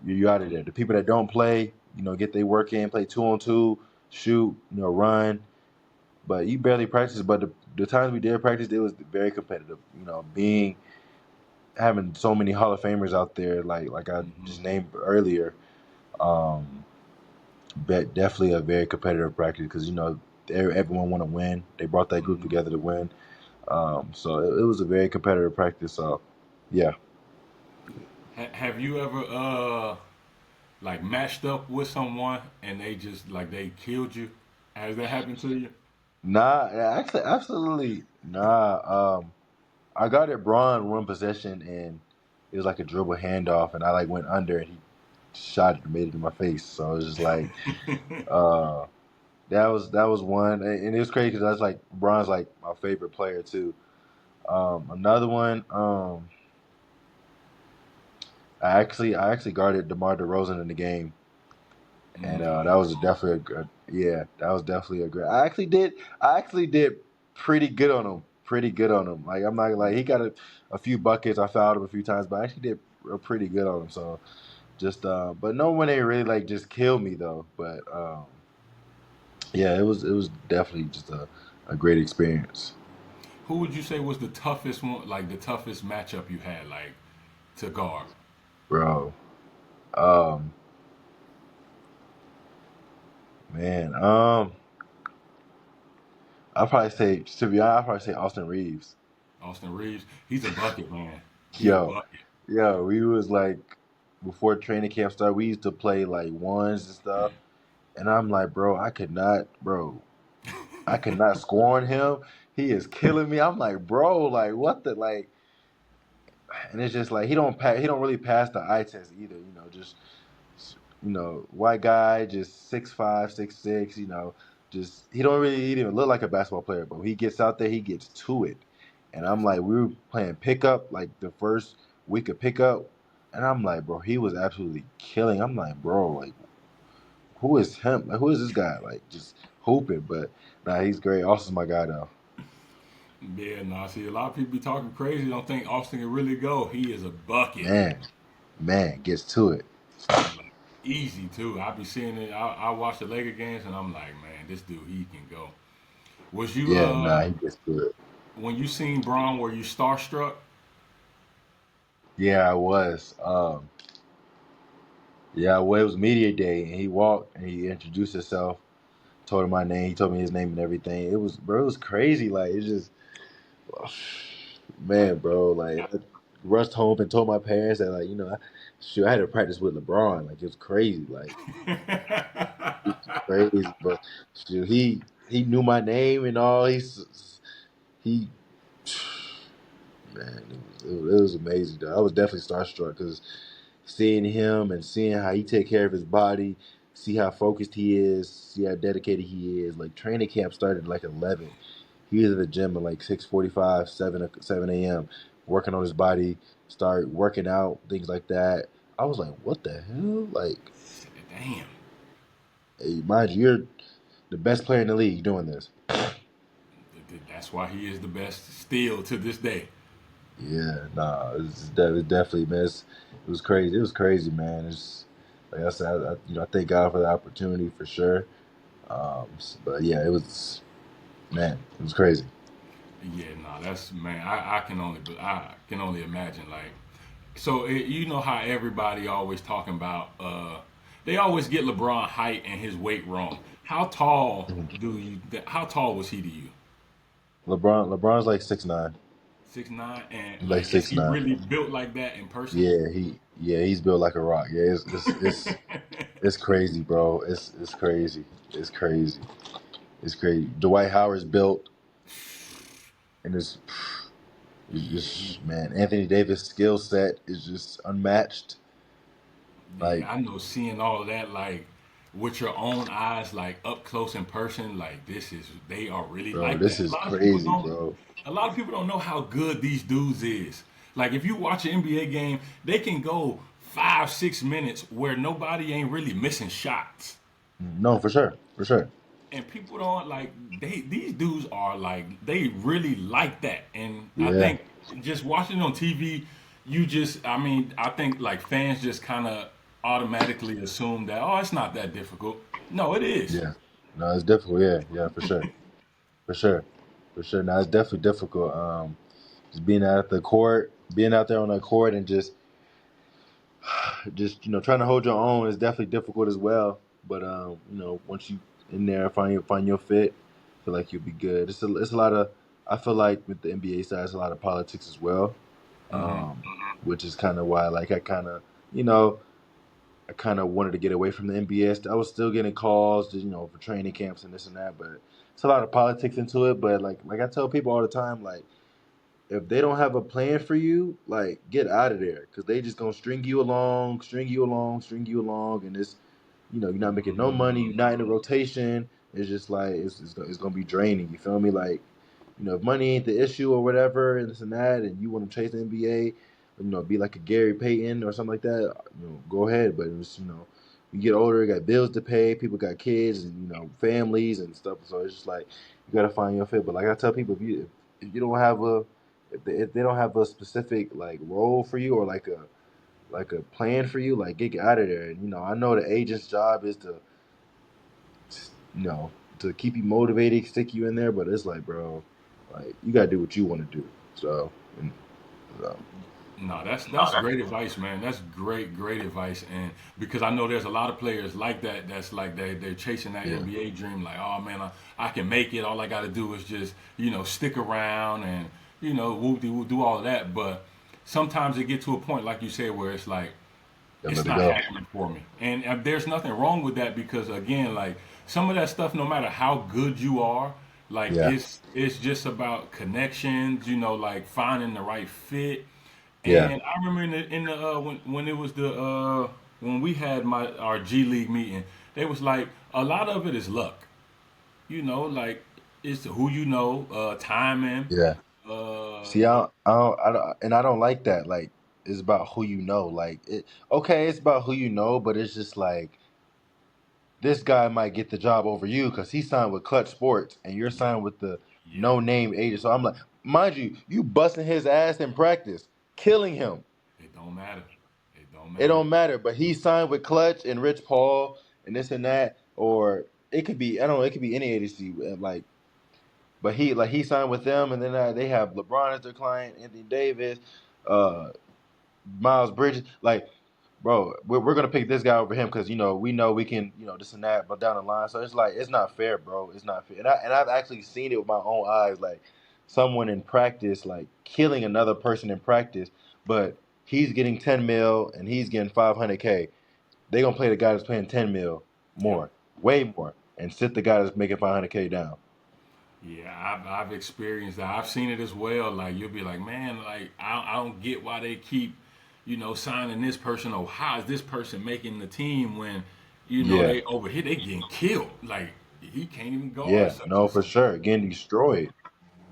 Speaker 2: You out of there. The people that don't play, get their work in, play 2-on-2, shoot, run. But you barely practice. But the times we did practice, it was very competitive. Being having so many Hall of Famers out there, like I
Speaker 1: Hmm.
Speaker 2: just named earlier, um, but definitely a very competitive practice because everyone want to win. They brought that group
Speaker 1: Hmm.
Speaker 2: together to win. So it was a very competitive practice. So yeah.
Speaker 1: Have you ever like matched up with someone and they just like they killed you? Has that happened to you?
Speaker 2: Nah, actually, absolutely nah. I got it Braun one possession and it was like a dribble handoff and I like went under and he shot it and made it in my face. So it was just like uh that was one and it was crazy because that's like Braun's like my favorite player too. Another one, I actually guarded DeMar DeRozan in the game and that was
Speaker 1: Nice.
Speaker 2: definitely a good, yeah, that was definitely a great. I actually did pretty good on him. Pretty good on him. Like I'm not like he got a few buckets. I fouled him a few times, but I actually did pretty good on him. So just but no one ain't really like just killed me though. But yeah, it was definitely just a great experience,
Speaker 1: Who would you say was the toughest one, like the toughest matchup you had, like to guard?
Speaker 2: bro. Um, man. I'll probably say Austin Reeves.
Speaker 1: Austin Reeves. He's a bucket man. He a
Speaker 2: Yo,
Speaker 1: bucket.
Speaker 2: yo, we was like before training camp started, we used to play like ones and stuff. And I'm like, bro, I could not score on him. He is killing me. I'm like, bro, like what the like and it's just like he don't really pass the eye test either, just white guy, just 6'5", 6'6", just he didn't even look like a basketball player, but when he gets out there, he gets to it. And I'm
Speaker 1: That's
Speaker 2: like, we were playing pickup like the first week of pickup, and I'm like, bro, he was absolutely killing. I'm like, bro, like who is him? Like who is this guy? Like just hooping, but nah, he's great. Also, my guy though.
Speaker 1: Yeah, no, I see a lot of people be talking crazy. Don't think Austin can really go. He is a bucket.
Speaker 2: Man, man, gets to it.
Speaker 1: Like, easy too. I be seeing it. I watch the Laker games and I'm like, man, this dude, he can go. Was you
Speaker 2: Yeah, nah, he gets to it.
Speaker 1: when you seen Braun, were you starstruck?
Speaker 2: Yeah, I was. Yeah, well, it was media day, and he walked and he introduced himself, told him my name, he told me his name and everything. It was, bro, it was crazy. Like, it's just,
Speaker 1: Like,
Speaker 2: man, bro, like, I rushed home and told my parents that, like, shoot, I had to practice with LeBron. Like, it was crazy. Like, it was crazy, but shoot, he knew my name and all. He, man, it was amazing. Though. I was definitely starstruck because seeing him and seeing how he take care of his body, see how focused he is, see how dedicated he is. Like training camp started at like 11. He was at the gym at like 6:45, 7 a.m. working on his body, start working out, things like that. I was like, what the hell? Like,
Speaker 1: damn.
Speaker 2: hey, mind you, you're the best player in the league doing this.
Speaker 1: That's why he is the best still to this day.
Speaker 2: Yeah, nah, it's definitely, man. It was crazy. It was crazy, man. It's like I said, I thank God for the opportunity for sure. But yeah, it was, man, it was crazy.
Speaker 1: Yeah, no, that's man. I can only imagine. Like, so you know how everybody always talking about. They always get LeBron height and his weight wrong. How tall
Speaker 2: Mhm.
Speaker 1: do you? How tall was he to you?
Speaker 2: LeBron's like 6'9",
Speaker 1: 6'9", and
Speaker 2: like
Speaker 1: like, is
Speaker 2: six
Speaker 1: he
Speaker 2: nine.
Speaker 1: really built like that in person?
Speaker 2: He's built like a rock. Yeah, it's crazy, bro. It's crazy. It's crazy. It's crazy. Dwight Howard's built, and it's
Speaker 1: Yeah,
Speaker 2: just man. Anthony Davis' skill set is just unmatched.
Speaker 1: yeah,
Speaker 2: Like,
Speaker 1: I know. Seeing all of that, like with your own eyes, like up close in person, like this is they are really
Speaker 2: bro,
Speaker 1: like
Speaker 2: this
Speaker 1: that. A
Speaker 2: is
Speaker 1: lot of people
Speaker 2: crazy,
Speaker 1: don't.
Speaker 2: bro.
Speaker 1: A lot of people don't know how good these dudes is. Like if you watch an NBA game, they can go 5, 6 minutes where nobody ain't really missing shots.
Speaker 2: No, for sure, for sure.
Speaker 1: And people don't like these dudes are like they really like that. And I
Speaker 2: Yeah,
Speaker 1: think just watching on TV, you just I mean, I think like fans just kind of automatically assume that oh, it's not that difficult. No, it is.
Speaker 2: yeah. No, it's difficult. Yeah, yeah, for sure, for sure, for sure. Now it's definitely difficult. Just being out the court, being out there on the court, and just trying to hold your own is definitely difficult as well. But once you in there find your fit, I feel like you'll be good. It's a lot of I feel like with the NBA side, it's a lot of politics as well,
Speaker 1: Hmm.
Speaker 2: which is kind of why like you know I kind of wanted to get away from the NBA. I was still getting calls, for training camps and this and that, but it's a lot of politics into it. But like I tell people all the time, like if they don't have a plan for you, like get out of there because they just gonna string you along, string you along, string you along, and you're not making no money, you're not in a rotation. It's just like it's gonna be draining. You feel me? Like if money ain't the issue or whatever, and this and that, and you want to chase the NBA, be like a Gary Payton or something like that, go ahead. But you get older, you got bills to pay, people got kids and families and stuff. So it's just like you gotta find your fit. But like I tell people, if you don't have a if they don't have a specific like role for you or like a plan for you, like get out of there. And I know the agent's job is to you know to keep you motivated, stick you in there, but it's like, bro, like you gotta do what you want to do. So, and, so
Speaker 1: No, that's great advice, man. That's great advice. And because I know there's a lot of players like that. That's like they're chasing that
Speaker 2: yeah,
Speaker 1: NBA dream. Like, oh man, I can make it. All I got to do is just stick around and whoop de whoop do all of that. But sometimes it get to a point, like you said, where it's like
Speaker 2: gotta
Speaker 1: it's
Speaker 2: let it
Speaker 1: not
Speaker 2: go.
Speaker 1: happening for me. And there's nothing wrong with that because again, like some of that stuff, no matter how good you are, like
Speaker 2: Yeah,
Speaker 1: it's just about connections. Like finding the right fit
Speaker 2: yeah,
Speaker 1: and I remember in the when it was the when we had our G League meeting, they was like a lot of it is luck. Like it's who timing.
Speaker 2: yeah.
Speaker 1: Uh,
Speaker 2: See, I don't like that. Like, it's about who you know. Like, okay, it's about who you know, but it's just like this guy might get the job over you because he signed with Clutch Sports and you're signed with the
Speaker 1: yeah,
Speaker 2: no name agent. So I'm like, mind you, you busting his ass in practice, killing him.
Speaker 1: It don't matter. It don't
Speaker 2: It
Speaker 1: matter.
Speaker 2: don't matter. But he signed with Clutch and Rich Paul and this and that, or it could be I don't know. It could be any agency. Like, but he signed with them, and then they have LeBron as their client, Anthony Davis, uh, Miles Bridges. Like, bro, we're gonna pick this guy over him because we know we can this and that, but down the line, so it's like it's not fair, bro. It's not fair, and I've actually seen it with my own eyes, like someone in practice, like killing another person in practice, but he's getting 10 mil and he's getting 500K. They gonna play the guy that's paying 10 mil
Speaker 1: Yep.
Speaker 2: more, way more, and sit the guy that's making 500K down.
Speaker 1: Yeah, I've experienced that. I've seen it as well. Like you'll be like, man, like I don't get why they keep, signing this person or how is this person making the team when,
Speaker 2: Yeah,
Speaker 1: they over here they getting killed. Like he can't even guard
Speaker 2: yeah,
Speaker 1: such
Speaker 2: no,
Speaker 1: and
Speaker 2: for
Speaker 1: such.
Speaker 2: sure, getting destroyed.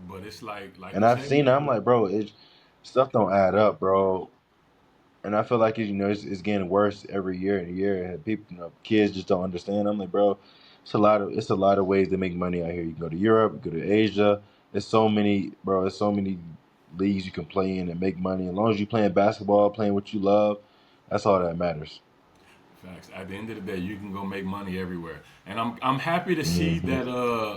Speaker 1: But it's like
Speaker 2: And
Speaker 1: you
Speaker 2: I've
Speaker 1: say,
Speaker 2: seen it. I'm like, bro, stuff don't add up, bro. And I feel like it's getting worse every year and year. And people, kids just don't understand. I'm like, bro, it's a lot of ways to make money out here. You can go to Europe, go to Asia. There's so many, bro. There's so many leagues you can play in and make money. As long as you're playing basketball, playing what you love, that's all that matters.
Speaker 1: facts. At the end of the day, you can go make money everywhere, and I'm happy to see
Speaker 2: Hmm.
Speaker 1: that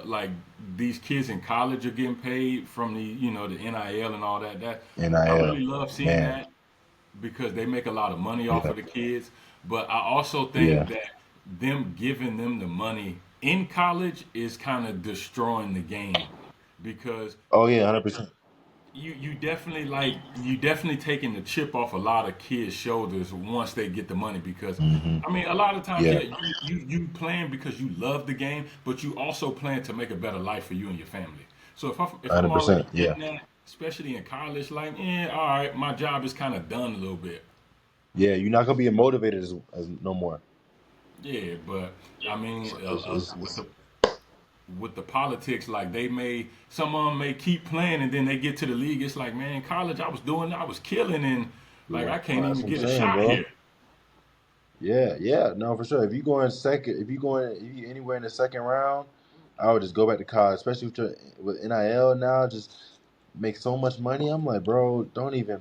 Speaker 1: like these kids in college are getting paid from the the NIL and all that. That I
Speaker 2: NIL,
Speaker 1: really love seeing
Speaker 2: man.
Speaker 1: that because they make a lot of money off
Speaker 2: Yeah,
Speaker 1: of the kids. But I also think
Speaker 2: yeah.
Speaker 1: that them giving them the money in college is kind of destroying the game because
Speaker 2: Oh yeah, 100%.
Speaker 1: you definitely taking the chip off a lot of kids' shoulders once they get the money because
Speaker 2: Hmm.
Speaker 1: I mean a lot of times
Speaker 2: Yeah,
Speaker 1: yeah you playing because you love the game but you also playing to make a better life for you and your family. So if I'm already
Speaker 2: 100%. Yeah,
Speaker 1: getting that, especially in college, like yeah, all right, my job is kind of done a little bit.
Speaker 2: yeah. You're not gonna be motivated as no more.
Speaker 1: Yeah, but I mean, with
Speaker 2: It's
Speaker 1: the politics, like some of them may keep playing, and then they get to the league. It's like, man, college, I was killing, and like
Speaker 2: yeah.
Speaker 1: I can't
Speaker 2: That's
Speaker 1: even
Speaker 2: what I'm
Speaker 1: get a
Speaker 2: saying,
Speaker 1: shot
Speaker 2: bro.
Speaker 1: here.
Speaker 2: Yeah, yeah, no, for sure. If you anywhere in the second round, I would just go back to college, especially with NIL now. Just make so much money. I'm like, bro, don't even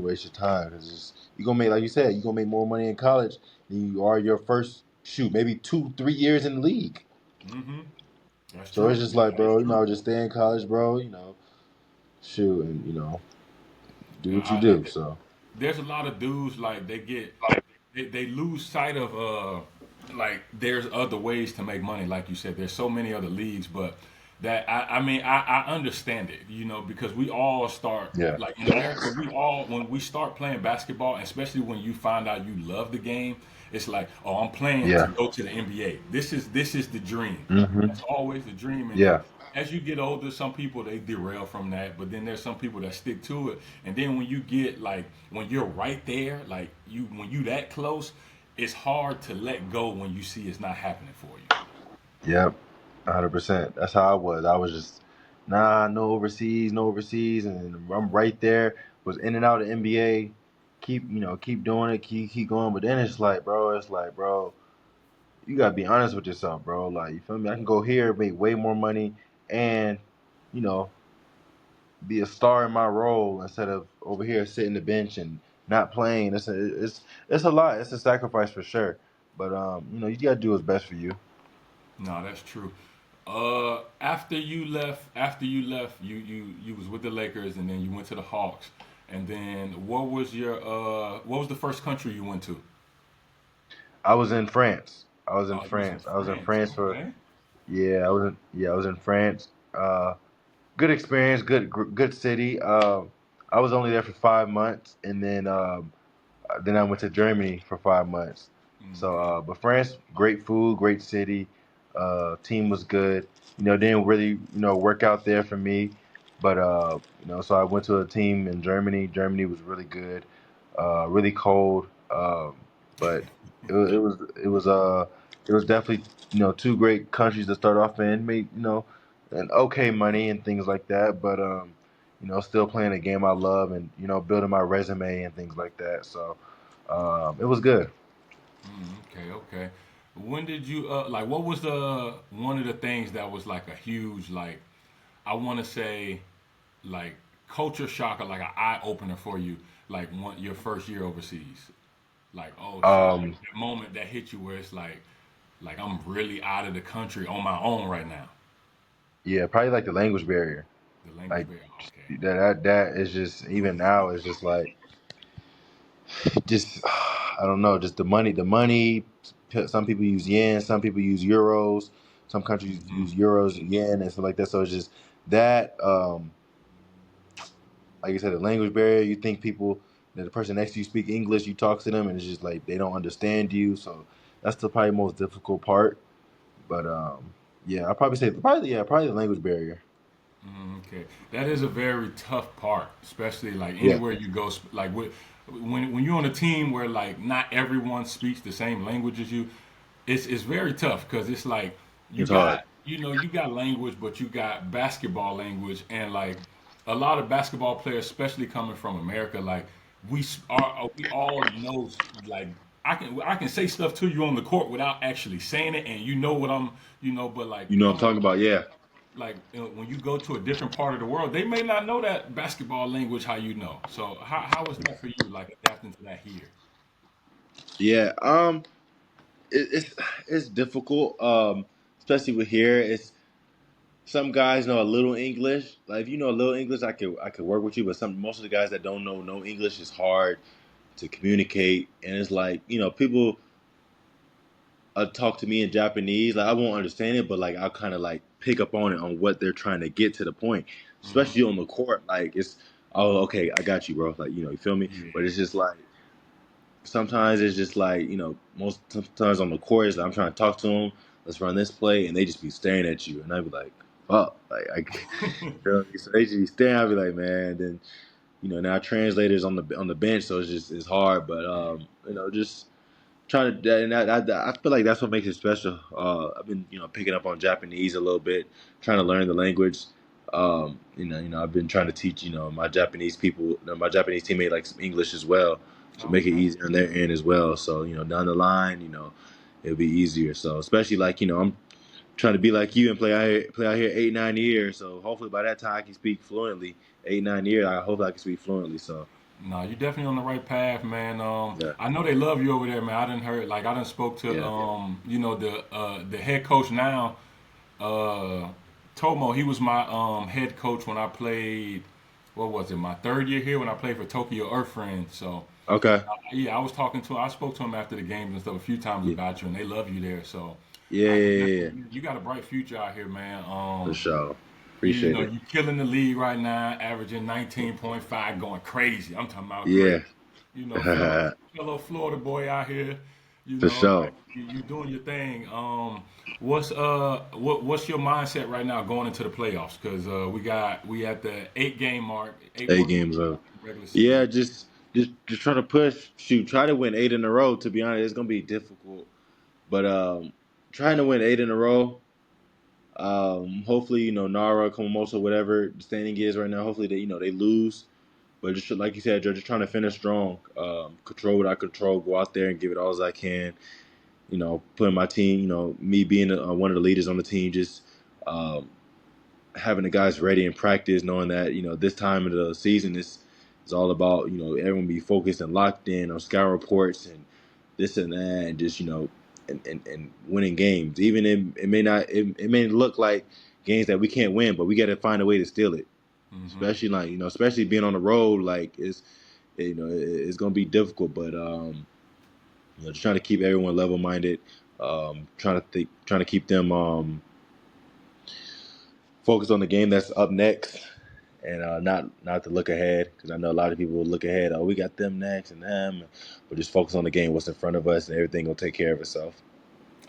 Speaker 2: waste your time because you gonna make, like you said, you gonna make more money in college than you are your first shoot, maybe 2, 3 years in the league.
Speaker 1: Hmm. That's
Speaker 2: So it's
Speaker 1: true.
Speaker 2: just like,
Speaker 1: That's
Speaker 2: bro,
Speaker 1: true.
Speaker 2: just stay in college, bro. Shoot, and do
Speaker 1: Yeah,
Speaker 2: what you do. So
Speaker 1: there's a lot of dudes like they lose sight of like there's other ways to make money. Like you said, there's so many other leagues, but that I mean I understand it, because we all start
Speaker 2: yeah,
Speaker 1: like in America, we all when we start playing basketball, especially when you find out you love the game, it's like, oh, I'm playing to
Speaker 2: yeah,
Speaker 1: go to the NBA. This is the dream.
Speaker 2: hmm,
Speaker 1: That's always the dream, and then
Speaker 2: yeah,
Speaker 1: as you get older, some people they derail from that, but then there's some people that stick to it. And then when you get like when you're right there, like when you that close, it's hard to let go when you see it's not happening for you.
Speaker 2: yep. 100%. That's how I was. I was just, nah, no overseas, no overseas, and I'm right there. Was in and out of NBA. Keep doing it, keep going. But then it's like, bro, you gotta be honest with yourself, bro. Like, you feel me? I can go here, make way more money, and you know, be a star in my role instead of over here sitting the bench and not playing. It's a lot. It's a sacrifice for sure. But you gotta do what's best for you.
Speaker 1: No, that's true. After you left, you was with the Lakers, and then you went to the Hawks, and then what was the first country you went to?
Speaker 2: I was in France. I was in
Speaker 1: Oh, you was in
Speaker 2: France. I was in
Speaker 1: France.
Speaker 2: France for
Speaker 1: Okay.
Speaker 2: Yeah, I was in France. Good experience, good city. I was only there for 5 months, and then I went to Germany for 5 months. So,
Speaker 1: Okay.
Speaker 2: but France, great food, great city. Team was good. Didn't really work out there for me, but so I went to a team in Germany. Germany was really good, really cold, but it was definitely two great countries to start off in. Made an okay money and things like that, but still playing a game I love and building my resume and things like that. So it was good.
Speaker 1: Okay. Okay. When did you like? What was the one of the things that was like a huge like? I want to say like culture shock or like an eye opener for you, like your first year overseas? Like, oh shit, like
Speaker 2: Um,
Speaker 1: that moment that hit you where it's like I'm really out of the country on my own right now.
Speaker 2: yeah, probably like the language barrier.
Speaker 1: The language
Speaker 2: Like
Speaker 1: barrier. Okay.
Speaker 2: that is just even now it's just like just I don't know, just the money. Some people use yen, some people use euros, some countries
Speaker 1: Hmm.
Speaker 2: use euros and yen and stuff like that. So it's just that, like I said, the language barrier. You think people that the person next to you speak English, you talk to them, and it's just like they don't understand you. So that's the probably most difficult part. But yeah, I probably say probably the language barrier.
Speaker 1: Okay, that is a very tough part, especially like
Speaker 2: Yeah,
Speaker 1: anywhere you go. Like when you're on a team where like not everyone speaks the same language as you, it's very tough because it's like you
Speaker 2: it's hard.
Speaker 1: got you got language, but you got basketball language, and like a lot of basketball players, especially coming from America, like we all know like I can say stuff to you on the court without actually saying it, and you know what I'm but like
Speaker 2: You know what I'm
Speaker 1: coming
Speaker 2: talking about? Yeah,
Speaker 1: like when you go to a different part of the world, they may not know that basketball language how you know. So how was that for you, like adapting to that here?
Speaker 2: yeah. It's difficult. Especially with here, it's some guys know a little English. Like if you know a little English, I could work with you. But most of the guys that don't know no English is hard to communicate. And it's like people talk to me in Japanese. Like I won't understand it, but like I'll kind of like pick up on it on what they're trying to get to the point.
Speaker 1: Hmm.
Speaker 2: Especially on the court, like it's oh okay, I got you, bro. Like you feel me?
Speaker 1: Yeah.
Speaker 2: But it's just like sometimes it's just like most sometimes on the court it's like I'm trying to talk to them, let's run this play, and they just be staring at you, and I'd be like, fuck, like I feel me? So they just be staring. I'd be like, man. Then now translators on the bench, so it's hard, but just trying to, and I feel like that's what makes it special. I've been picking up on Japanese a little bit, trying to learn the language. I've been trying to teach my Japanese people, my Japanese teammate like some English as well, so make it
Speaker 1: Okay.
Speaker 2: easier on their end as well. So down the line, it'll be easier. So especially like I'm trying to be like you and play out here 8 9 years. So hopefully by that time I can speak fluently. 8 9 years, I hope I can speak fluently. So
Speaker 1: No, you're definitely on the right path, man.
Speaker 2: yeah,
Speaker 1: I know they love you over there, man. I didn't heard like I didn't spoke to
Speaker 2: yeah,
Speaker 1: the head coach now, uh Tomo. He was my head coach when I played. What was it? My third year here when I played for Tokyo Earth Friends. So
Speaker 2: okay,
Speaker 1: yeah, I spoke to him after the games and stuff a few times
Speaker 2: yeah,
Speaker 1: about you, and they love you there. So
Speaker 2: yeah,
Speaker 1: I can
Speaker 2: yeah, yeah, yeah.
Speaker 1: definitely you got a bright future out here, man.
Speaker 2: For sure.
Speaker 1: You
Speaker 2: Appreciate
Speaker 1: know
Speaker 2: it.
Speaker 1: you killing the league right now, averaging 19.5, going crazy. I'm talking about
Speaker 2: Yeah,
Speaker 1: crazy. Fellow Florida boy out here.
Speaker 2: for
Speaker 1: Like
Speaker 2: sure.
Speaker 1: you doing your thing. What's your mindset right now going into the playoffs? Because we at the 8 game mark, eight
Speaker 2: Eight
Speaker 1: more games
Speaker 2: games up.
Speaker 1: regular season.
Speaker 2: Yeah, just try to push. Shoot, try to win 8 in a row. To be honest, it's gonna be difficult, but trying to win 8 in a row. Hopefully, Nara, Kumamoto, whatever the standing is right now. Hopefully, they lose. But just like you said, Joe, just trying to finish strong. Control what I control. Go out there and give it all as I can. Putting my team. Me being one of the leaders on the team, just um, having the guys ready in practice, knowing that this time of the season is all about everyone be focused and locked in on scout reports and this and that, and just and winning games. Even if it may look like games that we can't win, but we got to find a way to steal it.
Speaker 1: Hmm.
Speaker 2: Especially like especially being on the road, like it's gonna be difficult, but just trying to keep everyone level minded, trying to keep them focused on the game that's up next, and not to look ahead because I know a lot of people will look ahead. Oh, we got them next and them, but just focus on the game, what's in front of us, and everything will take care of itself.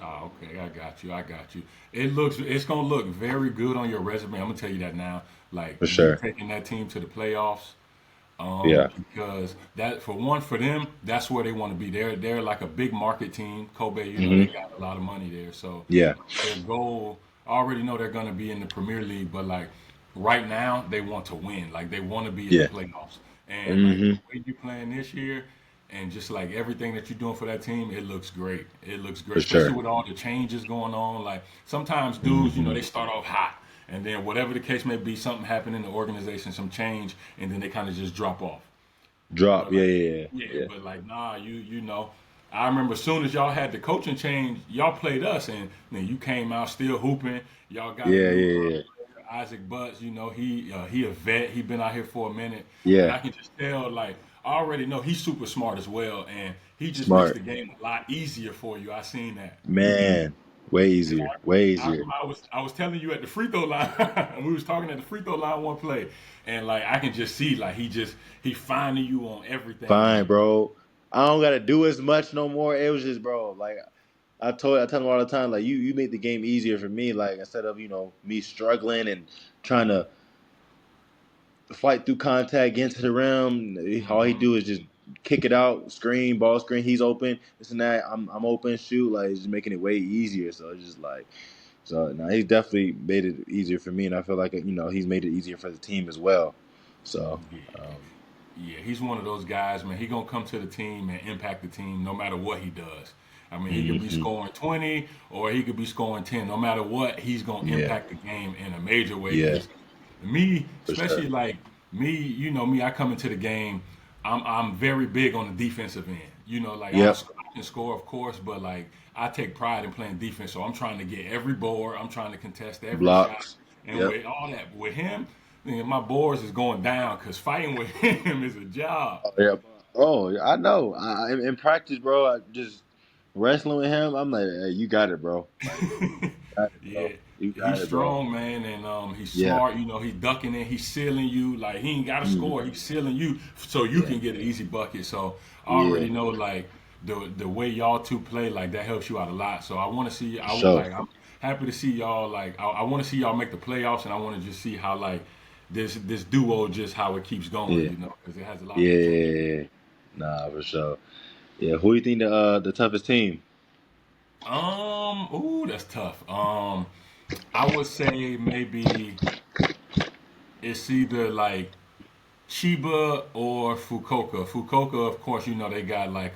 Speaker 1: Oh, okay, I got you. I got you. It's gonna look very good on your resume. I'm gonna tell you that now. Like
Speaker 2: For
Speaker 1: you
Speaker 2: sure.
Speaker 1: taking that team to the playoffs,
Speaker 2: Yeah.
Speaker 1: because that for them, that's where they want to be. They're like a big market team. Kobe, they
Speaker 2: Hmm.
Speaker 1: got a lot of money there. So
Speaker 2: Yeah.
Speaker 1: their goal, I already know they're gonna be in the Premier League, but like right now, they want to win. Like they want to be in the
Speaker 2: Yeah.
Speaker 1: playoffs. And like
Speaker 2: Hmm.
Speaker 1: the way you playing this year, and just like everything that you're doing for that team, it looks great. It looks great,
Speaker 2: For
Speaker 1: especially
Speaker 2: sure.
Speaker 1: with all the changes going on. Like sometimes dudes,
Speaker 2: Hmm.
Speaker 1: they start off hot and then whatever the case may be, something happened in the organization, some change, and then they kind of just drop off.
Speaker 2: Drop.
Speaker 1: But
Speaker 2: Yeah,
Speaker 1: like,
Speaker 2: yeah, yeah,
Speaker 1: yeah,
Speaker 2: yeah,
Speaker 1: but like, nah, you know, I remember as soon as y'all had the coaching change, y'all played us, and then you came out still hooping. Y'all got a
Speaker 2: yeah,
Speaker 1: new
Speaker 2: yeah, yeah.
Speaker 1: player, Isaac Butts. You know, he a vet. He been out here for a minute, and
Speaker 2: Yeah.
Speaker 1: I can just tell like I already know he's super smart as well, and he just makes
Speaker 2: Smart.
Speaker 1: the game a lot easier for you. I seen that.
Speaker 2: Man, way easier. Way easier.
Speaker 1: I was telling you at the free throw line, and we was talking at the free throw line one play, and like I can just see like he finding you on everything,
Speaker 2: Fine,
Speaker 1: man.
Speaker 2: bro. I don't gotta do as much no more. It was just, bro, like I tell him all the time, like you make the game easier for me, like instead of, me struggling and trying to fight through contact, get into the rim. All he
Speaker 1: Hmm.
Speaker 2: do is just kick it out, screen, ball screen, he's open, this and that. I'm open, shoot, like it's just making it way easier. So it's just like so now he's definitely made it easier for me, and I feel like he's made it easier for the team as well. So
Speaker 1: Yeah.
Speaker 2: um,
Speaker 1: Yeah, he's one of those guys, man. He gonna come to the team and impact the team no matter what he does. I mean, he could be
Speaker 2: hmm
Speaker 1: scoring 20 or he could be scoring 10. No matter what, he's gonna
Speaker 2: yeah,
Speaker 1: impact the game in a major way.
Speaker 2: yeah,
Speaker 1: Because me,
Speaker 2: for sure.
Speaker 1: especially like me, you know me, I come into the game. I'm very big on the defensive end. You know, like
Speaker 2: Yep,
Speaker 1: I can score, of course, but like I take pride in playing defense. So I'm trying to get every board. I'm trying to contest every shot.
Speaker 2: blocks.
Speaker 1: And
Speaker 2: Yep.
Speaker 1: with all that, with him, my boards is going down because fighting with him is a job.
Speaker 2: Oh, yeah. Oh, I know. In practice, bro, I just wrestling with him. I'm like, hey, you got it, bro. Like, you got it,
Speaker 1: Yeah,
Speaker 2: bro. You got
Speaker 1: he's
Speaker 2: it, bro.
Speaker 1: strong, man, and he's
Speaker 2: Yeah.
Speaker 1: smart. You know, he's ducking in, he's sealing you. Like he ain't got to
Speaker 2: Mhm.
Speaker 1: score, he's sealing you so you
Speaker 2: Yeah.
Speaker 1: can get an easy bucket. So I
Speaker 2: Yeah.
Speaker 1: already know like the way y'all two play, like that helps you out a lot. So I want to see.
Speaker 2: For sure.
Speaker 1: I'm happy to see y'all. Like I want to see y'all make the playoffs, and I want to just see how like this duo just how it keeps going.
Speaker 2: Yeah.
Speaker 1: You know, because it has a lot of
Speaker 2: Yeah.
Speaker 1: potential.
Speaker 2: Yeah, yeah. Nah, for sure. Yeah. Who do you think the toughest team?
Speaker 1: Ooh, that's tough. I would say maybe it's either like Chiba or Fukuoka. Fukuoka, of course, you know they got like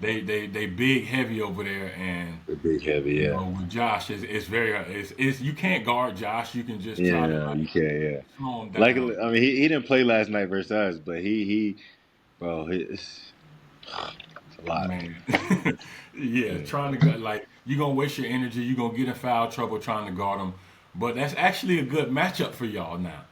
Speaker 1: they big heavy over there, and
Speaker 2: The big heavy.
Speaker 1: you
Speaker 2: Yeah.
Speaker 1: know with Josh, it's very it's you can't guard Josh. You can just try to
Speaker 2: Yeah.
Speaker 1: like
Speaker 2: You can. Yeah.
Speaker 1: slow him
Speaker 2: Like I
Speaker 1: down.
Speaker 2: mean, he didn't play last night versus us, but bro, it's a lot.
Speaker 1: Man, yeah,
Speaker 2: Yeah.
Speaker 1: trying to like you gonna waste your energy. You gonna get in foul trouble trying to guard him. But that's actually a good matchup for y'all now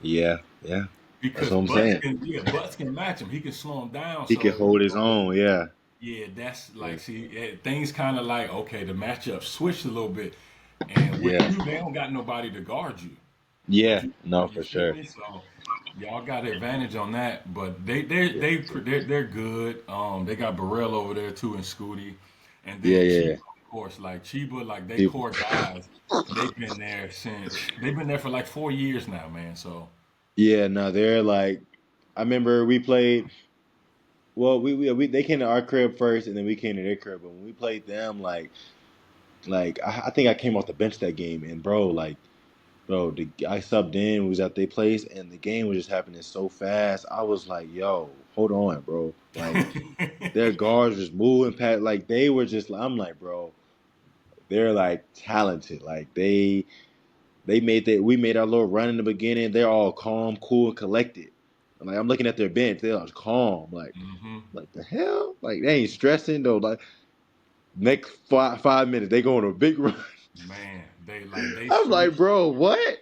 Speaker 2: Yeah. Yeah. That's
Speaker 1: because
Speaker 2: what I'm saying.
Speaker 1: Butts can match him. He can slow him down.
Speaker 2: He can
Speaker 1: So you
Speaker 2: hold his
Speaker 1: know,
Speaker 2: own. Yeah.
Speaker 1: yeah, that's
Speaker 2: Yeah.
Speaker 1: like see things kind of like okay, the matchup switched a little bit, and with
Speaker 2: Yeah.
Speaker 1: you, they don't got nobody to guard you. But
Speaker 2: Yeah.
Speaker 1: you,
Speaker 2: No,
Speaker 1: you
Speaker 2: for
Speaker 1: feel
Speaker 2: sure.
Speaker 1: me? So y'all got the advantage on that. But
Speaker 2: Yeah.
Speaker 1: they're good. They got Burrell over there too and Scooty, and
Speaker 2: Yeah.
Speaker 1: then
Speaker 2: Yeah.
Speaker 1: Chiba, of course. Like Chiba, like they
Speaker 2: He-
Speaker 1: core guys. They've been there for like 4 years now, man. So
Speaker 2: Yeah. No, they're like. I remember we played. Well, we they came to our crib first, and then we came to their crib. But when we played them, like I think I came off the bench that game, and bro, I subbed in, we was at their place, and the game was just happening so fast. I was like, yo, hold on, bro. Like their guards was moving past, like they were just. I'm like, bro, they're like talented. Like they made that we made our little run in the beginning. They're all calm, cool, and collected. And like I'm looking at their bench, they're all calm.
Speaker 1: hmm
Speaker 2: Like the hell? Like they ain't stressing though. Like next 5 minutes, they go on a big run.
Speaker 1: man, they like they
Speaker 2: I'm like,
Speaker 1: switch.
Speaker 2: bro, what?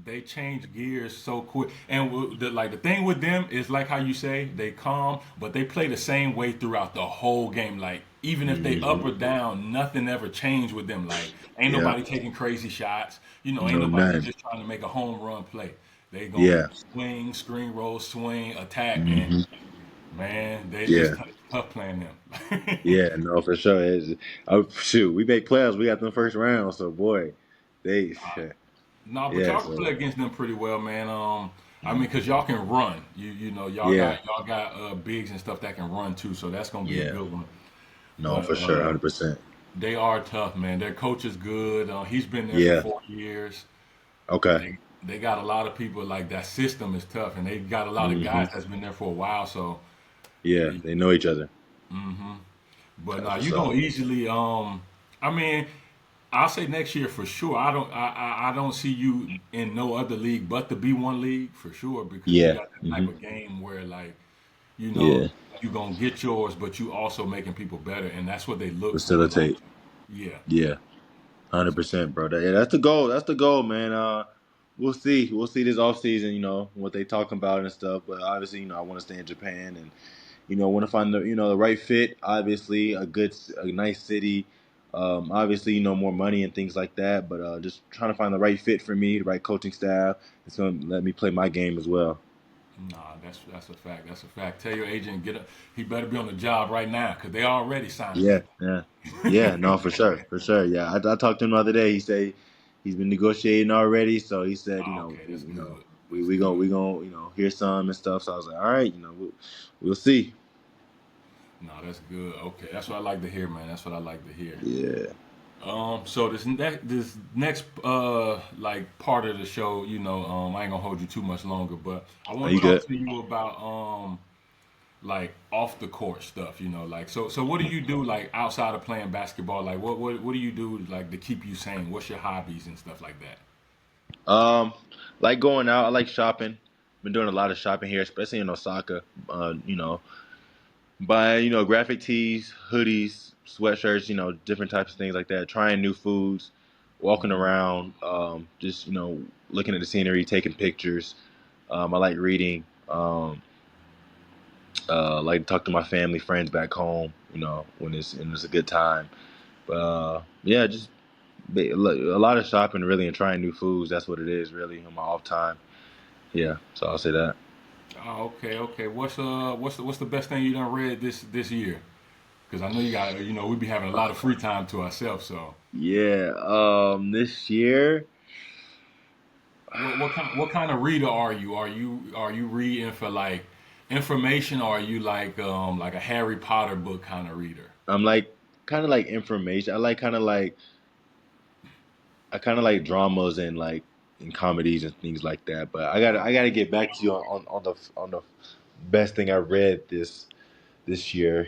Speaker 1: They change gears so quick, and the thing with them is like how you say they calm, but they play the same way throughout the whole game. Like even if they up
Speaker 2: hmm
Speaker 1: or down, nothing ever changed with them. Like ain't
Speaker 2: Yeah.
Speaker 1: nobody taking crazy shots. You know, ain't
Speaker 2: No,
Speaker 1: nobody
Speaker 2: none.
Speaker 1: just trying to make a home run play. They gonna
Speaker 2: Yeah.
Speaker 1: swing, screen roll, swing, attack, and
Speaker 2: hmm
Speaker 1: man, it's
Speaker 2: Yeah.
Speaker 1: tough playing them.
Speaker 2: Yeah. No, for sure. Shoot, we make playoffs. We got them first round. So boy, they.
Speaker 1: No, but
Speaker 2: Yeah.
Speaker 1: y'all can
Speaker 2: So.
Speaker 1: play against them pretty well, man. I mean, cause
Speaker 2: hmm
Speaker 1: y'all can run. You know,
Speaker 2: Yeah.
Speaker 1: y'all got bigs and stuff that can run too. So that's gonna be a
Speaker 2: Yeah.
Speaker 1: good one.
Speaker 2: No,
Speaker 1: But
Speaker 2: for sure. 100%.
Speaker 1: they are tough, man. Their coach is good. He's been there for
Speaker 2: Yeah.
Speaker 1: 4 years.
Speaker 2: Okay.
Speaker 1: They got a lot of people like that system is tough, and they got a lot of
Speaker 2: hmm
Speaker 1: guys that's been there for a while. So,
Speaker 2: Yeah. They know each other.
Speaker 1: hmm but
Speaker 2: That's
Speaker 1: now
Speaker 2: what's
Speaker 1: you
Speaker 2: up.
Speaker 1: gonna easily. I mean, I'll say next year for sure. I don't see you in no other league but the B1 league for sure because you
Speaker 2: Yeah.
Speaker 1: got that type
Speaker 2: Hmm.
Speaker 1: of game where like you know
Speaker 2: Yeah.
Speaker 1: you gonna get yours, but you also making people better, and that's what they look for. Like,
Speaker 2: Facilitate.
Speaker 1: yeah,
Speaker 2: Yeah. 100%, bro. Yeah, that's the goal. That's the goal, man. We'll see. We'll see this off season. What they talking about and stuff. But obviously, I want to stay in Japan and want to find the right fit. Obviously, a nice city. Obviously, more money and things like that. But just trying to find the right fit for me, the right coaching staff. It's gonna let me play my game as well.
Speaker 1: nah, that's a fact. That's a fact. Tell your agent get a, he better be on the job right now because they already signing
Speaker 2: Yeah,
Speaker 1: people.
Speaker 2: yeah, yeah. No, for sure, for sure. Yeah, I talked to him the other day. He said he's been negotiating already. So he said,
Speaker 1: Oh, okay, that's good.
Speaker 2: we
Speaker 1: That's
Speaker 2: we gonna
Speaker 1: good.
Speaker 2: we gonna hear some and stuff. So I was like, all right, we'll see.
Speaker 1: No, that's good. Okay, that's what I like to hear, man. That's what I like to hear.
Speaker 2: Yeah.
Speaker 1: So this next like part of the show, I ain't gonna hold you too much longer, but I
Speaker 2: Are
Speaker 1: want
Speaker 2: you
Speaker 1: to talk
Speaker 2: good?
Speaker 1: to you about like off the court stuff, like so what do you do like outside of playing basketball? Like what do you do like to keep you sane? What's your hobbies and stuff like that?
Speaker 2: Um, like going out. I like shopping. Been doing a lot of shopping here, especially in Osaka. Buying graphic tees, hoodies, sweatshirts. Different types of things like that. Trying new foods, walking
Speaker 1: Hmm.
Speaker 2: around. Just looking at the scenery, taking pictures. I like reading. Like to talk to my family, friends back home. When it's a good time. But yeah, just a lot of shopping really and trying new foods. That's what it is really on my off time. Yeah, so I'll say that.
Speaker 1: Oh, okay, okay. What's the best thing you done read this year? Because I know you got we be having a lot of free time to ourselves. So
Speaker 2: Yeah, this year,
Speaker 1: what kind of reader are you? Are you reading for like information, or are you like a Harry Potter book kind of reader?
Speaker 2: I'm like kind of like information. I kind of like dramas and like and comedies and things like that. But I gotta get back to you on the best thing I read this year.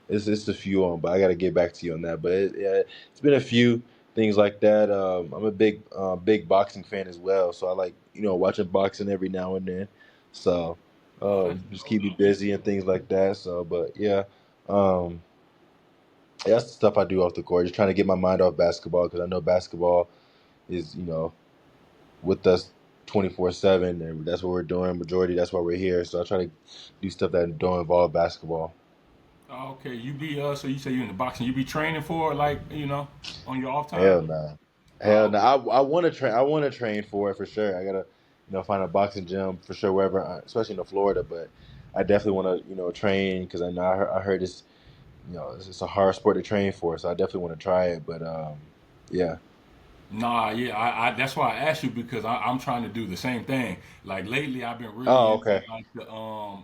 Speaker 2: It's a few on, but I got to get back to you on that. But yeah, it's been a few things like that. I'm a big boxing fan as well, so I like watching boxing every now and then. So
Speaker 1: Oh, that's
Speaker 2: just
Speaker 1: dope.
Speaker 2: keep me busy and things like that. So, but yeah, um, that's the stuff I do off the court. Just trying to get my mind off basketball because I know basketball is with us 24/7, and that's what we're doing. Majority, that's why we're here. So I try to do stuff that don't involve basketball.
Speaker 1: Oh, okay, you be so you say you in the boxing, you be training for it, like on your off time.
Speaker 2: Hell no. Hell
Speaker 1: Oh,
Speaker 2: no.
Speaker 1: okay.
Speaker 2: I want to train. I want to train for it for sure. I gotta, find a boxing gym for sure wherever, especially in Florida. But I definitely want to, train because I know I heard it's, it's a hard sport to train for. So I definitely want to try it. But yeah.
Speaker 1: Nah, yeah, that's why I asked you because I'm trying to do the same thing. Like lately, I've been really
Speaker 2: Oh,
Speaker 1: into
Speaker 2: okay.
Speaker 1: like the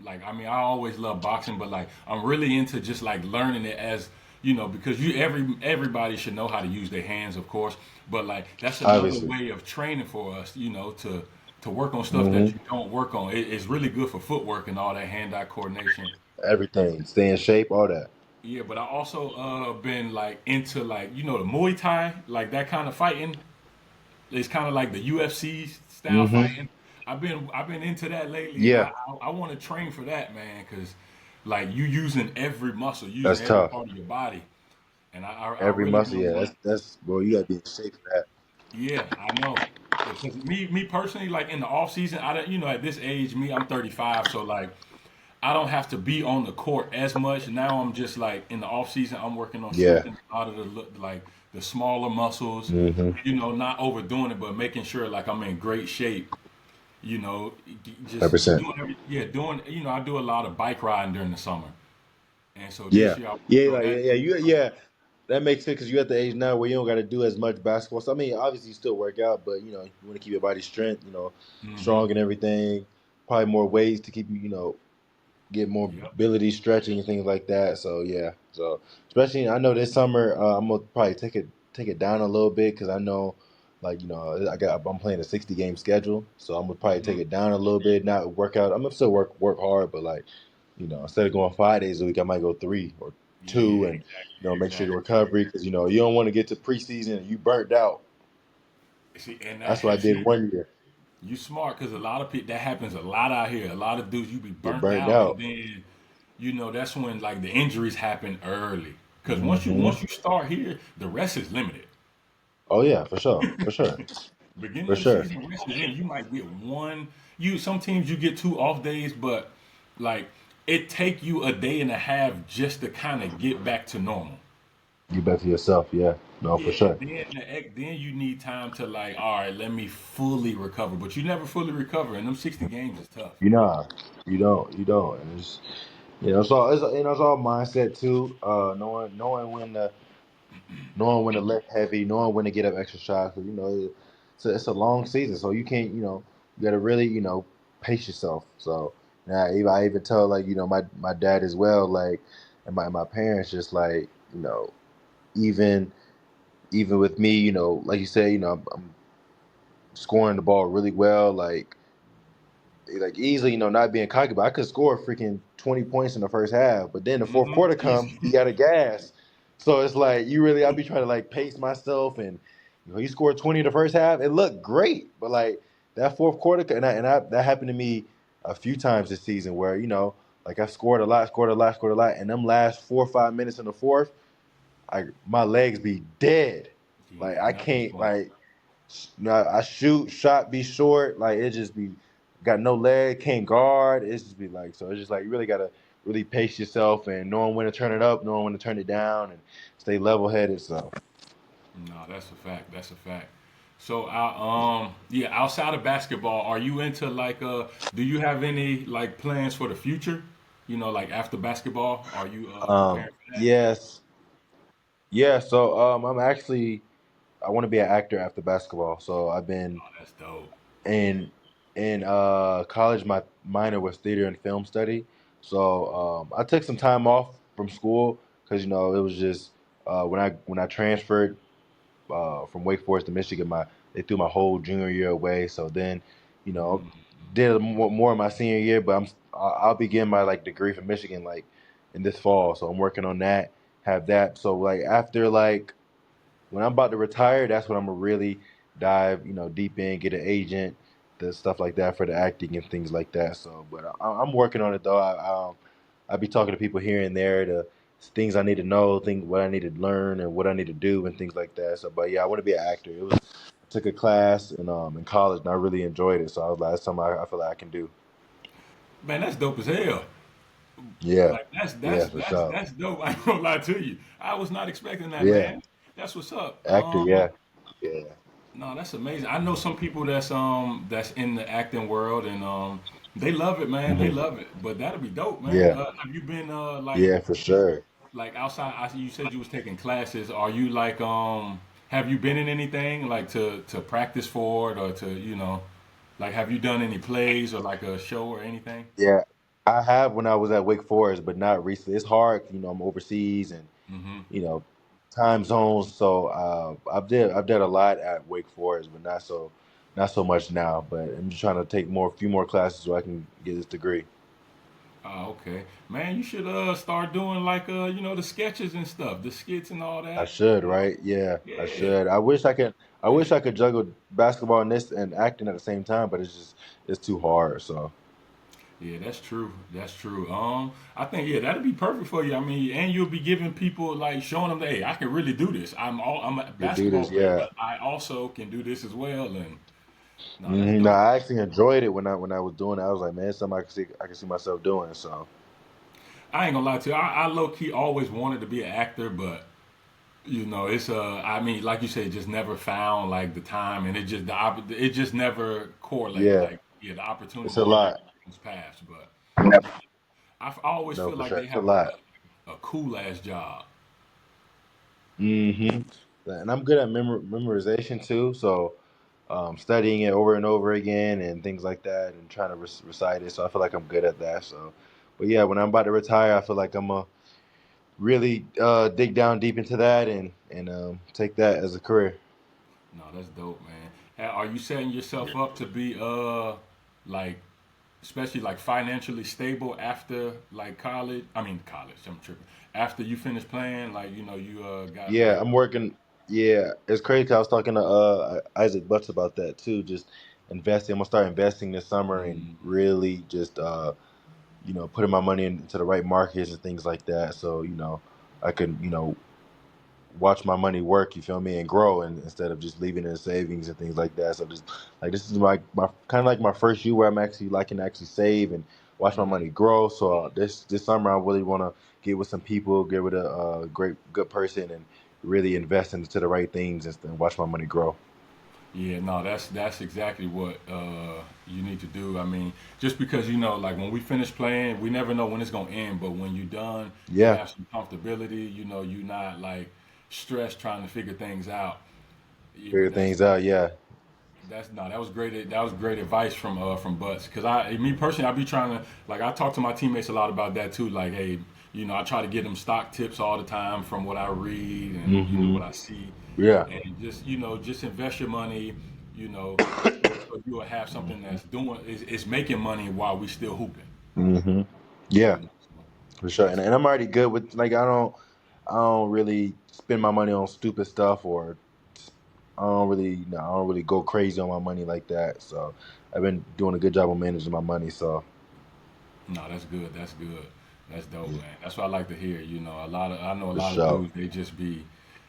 Speaker 1: like I mean I always love boxing, but like I'm really into just like learning it as because everybody should know how to use their hands, of course, but like that's another
Speaker 2: Obviously.
Speaker 1: way of training for us, to work on stuff that
Speaker 2: Hmm.
Speaker 1: you don't work on. It's really good for footwork and all that hand-eye coordination.
Speaker 2: Everything. Stay in shape. All that.
Speaker 1: Yeah, but I also been like into like the Muay Thai, like that kind of fighting. It's kind of like the UFC style
Speaker 2: Hmm.
Speaker 1: fighting. I've been into that lately, and I
Speaker 2: Yeah.
Speaker 1: I, I want to train for that, man, because like you using every muscle, using
Speaker 2: That's
Speaker 1: every
Speaker 2: tough.
Speaker 1: part of your body, and I
Speaker 2: Every
Speaker 1: really
Speaker 2: muscle.
Speaker 1: don't
Speaker 2: Yeah.
Speaker 1: want.
Speaker 2: That's bro. You gotta be in shape for that.
Speaker 1: Yeah, I know. Because me personally, like in the off season, I don't, at this age, I'm 35, so like I don't have to be on the court as much. Now I'm just like in the off season, I'm working on
Speaker 2: Yeah.
Speaker 1: strengthening a lot of like the smaller muscles,
Speaker 2: Hmm.
Speaker 1: not overdoing it, but making sure like I'm in great shape.
Speaker 2: Hundred
Speaker 1: Just
Speaker 2: percent.
Speaker 1: doing doing. I do a lot of bike riding during the summer, and so this
Speaker 2: Yeah.
Speaker 1: year I want to
Speaker 2: Yeah.
Speaker 1: throw
Speaker 2: Like
Speaker 1: that.
Speaker 2: yeah. Yeah. That makes sense because you're at the age now where you don't got to do as much basketball. So I mean, obviously you still work out, but you want to keep your body strength,
Speaker 1: Hmm.
Speaker 2: strong and everything. Probably more weights to keep you, get more
Speaker 1: Yep.
Speaker 2: ability stretching and things like that. So yeah, so especially I know this summer I'm gonna probably take it down a little bit because I know like I'm playing a 60 game schedule, so I'm gonna probably take
Speaker 1: Hmm.
Speaker 2: it down a little bit. Not work out. I'm gonna still work hard, but like instead of going 5 days a week, I might go three or too,
Speaker 1: Yeah,
Speaker 2: and make sure
Speaker 1: exactly.
Speaker 2: your recovery because you don't want to get to preseason and you burnt out.
Speaker 1: See, and
Speaker 2: That's what I
Speaker 1: that
Speaker 2: did
Speaker 1: see,
Speaker 2: one year.
Speaker 1: you smart because a lot of people that happens a lot out here. A lot of dudes you be
Speaker 2: Get
Speaker 1: burnt
Speaker 2: burnt
Speaker 1: out, and
Speaker 2: out.
Speaker 1: then that's when like the injuries happen early. Because
Speaker 2: Hmm.
Speaker 1: once you start here, the rest is limited.
Speaker 2: Oh yeah, for sure, for sure,
Speaker 1: Beginning
Speaker 2: for
Speaker 1: of the
Speaker 2: sure.
Speaker 1: season, rest is in. You might get one. Some teams you get two off days, but like it take you a day and a half just to kind of get back to normal.
Speaker 2: Get back to yourself. Yeah, no, for
Speaker 1: Yeah, and
Speaker 2: sure.
Speaker 1: then you need time to like, all right, let me fully recover. But you never fully recover, and them 60 games is tough.
Speaker 2: You know, you don't, and it's all mindset too. Knowing when to lift heavy, knowing when to get up extra shots. 'Cause, it's a long season, so you can't, you got to really, pace yourself. So now, I even tell like, my dad as well, like, and my parents, just like, even even with me, like you say, I'm scoring the ball really well, like easily, not being cocky, but I could score freaking 20 points in the first half. But then the fourth quarter come,
Speaker 1: Easy.
Speaker 2: you got a gas. So it's like I be trying to like pace myself, and he scored 20 in the first half. It looked great, but like that fourth quarter, that happened to me a few times this season where like I scored a lot, and them last 4 or 5 minutes in the fourth, my legs be dead. Like
Speaker 1: Yeah,
Speaker 2: I
Speaker 1: nothing
Speaker 2: can't
Speaker 1: fun.
Speaker 2: I shoot, shot be short, like it just be got no leg, can't guard. It's just be like so. It's just like you really gotta really pace yourself and knowing when to turn it up, knowing when to turn it down, and stay level headed. So
Speaker 1: No, that's a fact. That's a fact. So, yeah, outside of basketball, are you into like, do you have any like plans for the future? Like after basketball, are you preparing for that?
Speaker 2: yes, yeah. So I want to be an actor after basketball. So I've been
Speaker 1: Oh, that's dope.
Speaker 2: in college. My minor was theater and film study. So I took some time off from school because it was just when I transferred from Wake Forest to Michigan, they threw my whole junior year away. So then, you know,
Speaker 1: Mm.
Speaker 2: did more in my senior year, but I'll be getting my like degree from Michigan like in this fall. So I'm working on that. Have that. So like after like when I'm about to retire, that's when I'm gonna really dive, deep in, get an agent, the stuff like that for the acting and things like that. So, but I'm working on it though. I be talking to people here and there, the things I need to know, think what I need to learn and what I need to do and things like that. So, but yeah, I want to be an actor. I took a class in college and I really enjoyed it. So I was like, that's something I feel like I can do.
Speaker 1: Man, that's dope as hell.
Speaker 2: Yeah,
Speaker 1: Like that's
Speaker 2: yeah,
Speaker 1: that's
Speaker 2: for
Speaker 1: that's
Speaker 2: sure.
Speaker 1: that's dope. I ain't gonna lie to you. I was not expecting that,
Speaker 2: Yeah,
Speaker 1: man. That's what's up.
Speaker 2: actor. Yeah, yeah.
Speaker 1: No, that's amazing. I know some people that's in the acting world and they love it, man. They
Speaker 2: Hmm.
Speaker 1: love it. But that'll be dope, man.
Speaker 2: Yeah,
Speaker 1: Have you been
Speaker 2: yeah, for sure.
Speaker 1: like outside? You said you was taking classes. Are you like have you been in anything like to practice for it or to like have you done any plays or like a show or anything?
Speaker 2: Yeah, I have when I was at Wake Forest, but not recently. It's hard, I'm overseas and
Speaker 1: Mm-hmm.
Speaker 2: you know time zones. So I've done a lot at Wake Forest, but not so much now. But I'm just trying to take few more classes so I can get this degree.
Speaker 1: Oh, okay. Man, you should start doing like the sketches and stuff, the skits and all
Speaker 2: I
Speaker 1: that.
Speaker 2: should, right? Yeah, I
Speaker 1: Yeah.
Speaker 2: should. I wish I could. I wish I could juggle basketball and this and acting at the same time, but it's too hard. So
Speaker 1: Yeah, that's true. That's true. I think that'd be perfect for you. I mean, and you'll be giving people like showing them, hey, I can really do this. I'm a
Speaker 2: could do
Speaker 1: basketball
Speaker 2: this.
Speaker 1: player,
Speaker 2: Yeah.
Speaker 1: but I also can do this as well. And no, that's
Speaker 2: No,
Speaker 1: dope.
Speaker 2: I actually enjoyed it when I was doing it. I was like, man, it's something I can see myself doing. So
Speaker 1: I ain't gonna lie to you. I low key always wanted to be an actor, but it's I mean, like you said, just never found like the time, and it just never correlated.
Speaker 2: yeah,
Speaker 1: Like the
Speaker 2: it's a
Speaker 1: opportunity never
Speaker 2: lot.
Speaker 1: comes past. But
Speaker 2: Yep.
Speaker 1: I always
Speaker 2: No,
Speaker 1: feel
Speaker 2: for
Speaker 1: like
Speaker 2: sure,
Speaker 1: they
Speaker 2: it's a
Speaker 1: have like
Speaker 2: lot.
Speaker 1: a cool ass job.
Speaker 2: Hmm. And I'm good at memorization too. So studying it over and over again and things like that, and trying to recite it. So I feel like I'm good at that. So, but yeah, when I'm about to retire, I feel like I'm gonna really dig down deep into that and take that as a career.
Speaker 1: No, that's dope, man. Are you setting yourself up to be like especially like financially stable after like college. I mean college. I'm tripping. After you finish playing, like you got
Speaker 2: Yeah,
Speaker 1: like.
Speaker 2: I'm working. Yeah, it's crazy. I was talking to Isaac Butts about that too. Just investing. I'm gonna start investing this summer and
Speaker 1: Mm,
Speaker 2: really just putting my money into the right markets and things like that. So I can watch my money work. You feel me, and grow, and instead of just leaving it in savings and things like that. So just like this is my kind of like my first year where I'm actually like can actually save and watch my
Speaker 1: mm.
Speaker 2: money grow. So this summer I really want to get with some people, get with a great good person, and really invest into the right things and watch my money grow.
Speaker 1: Yeah, no, that's exactly what you need to do. I mean, just because like when we finish playing, we never know when it's gonna end. But when you're done, you
Speaker 2: Yeah,
Speaker 1: have some comfortability. You're not like stressed trying to figure things out. Yeah,
Speaker 2: figure
Speaker 1: but
Speaker 2: things out. Yeah,
Speaker 1: that's no, that was great. That was great advice from Butts. Cause me personally, I be trying to like I talk to my teammates a lot about that too. Like, hey, I try to get them stock tips all the time from what I read and what I see,
Speaker 2: yeah.
Speaker 1: and just invest your money. So you will have something that's doing is making money while we still hooping.
Speaker 2: hmm Yeah,
Speaker 1: So
Speaker 2: for sure.
Speaker 1: that's
Speaker 2: And I'm already good with like I don't really spend my money on stupid stuff or I don't really go crazy on my money like that. So I've been doing a good job of managing my money. So
Speaker 1: no, that's good. That's good. That's dope,
Speaker 2: yeah,
Speaker 1: man. That's what I like to hear. I know a
Speaker 2: for
Speaker 1: lot of
Speaker 2: sure.
Speaker 1: dudes. They just be,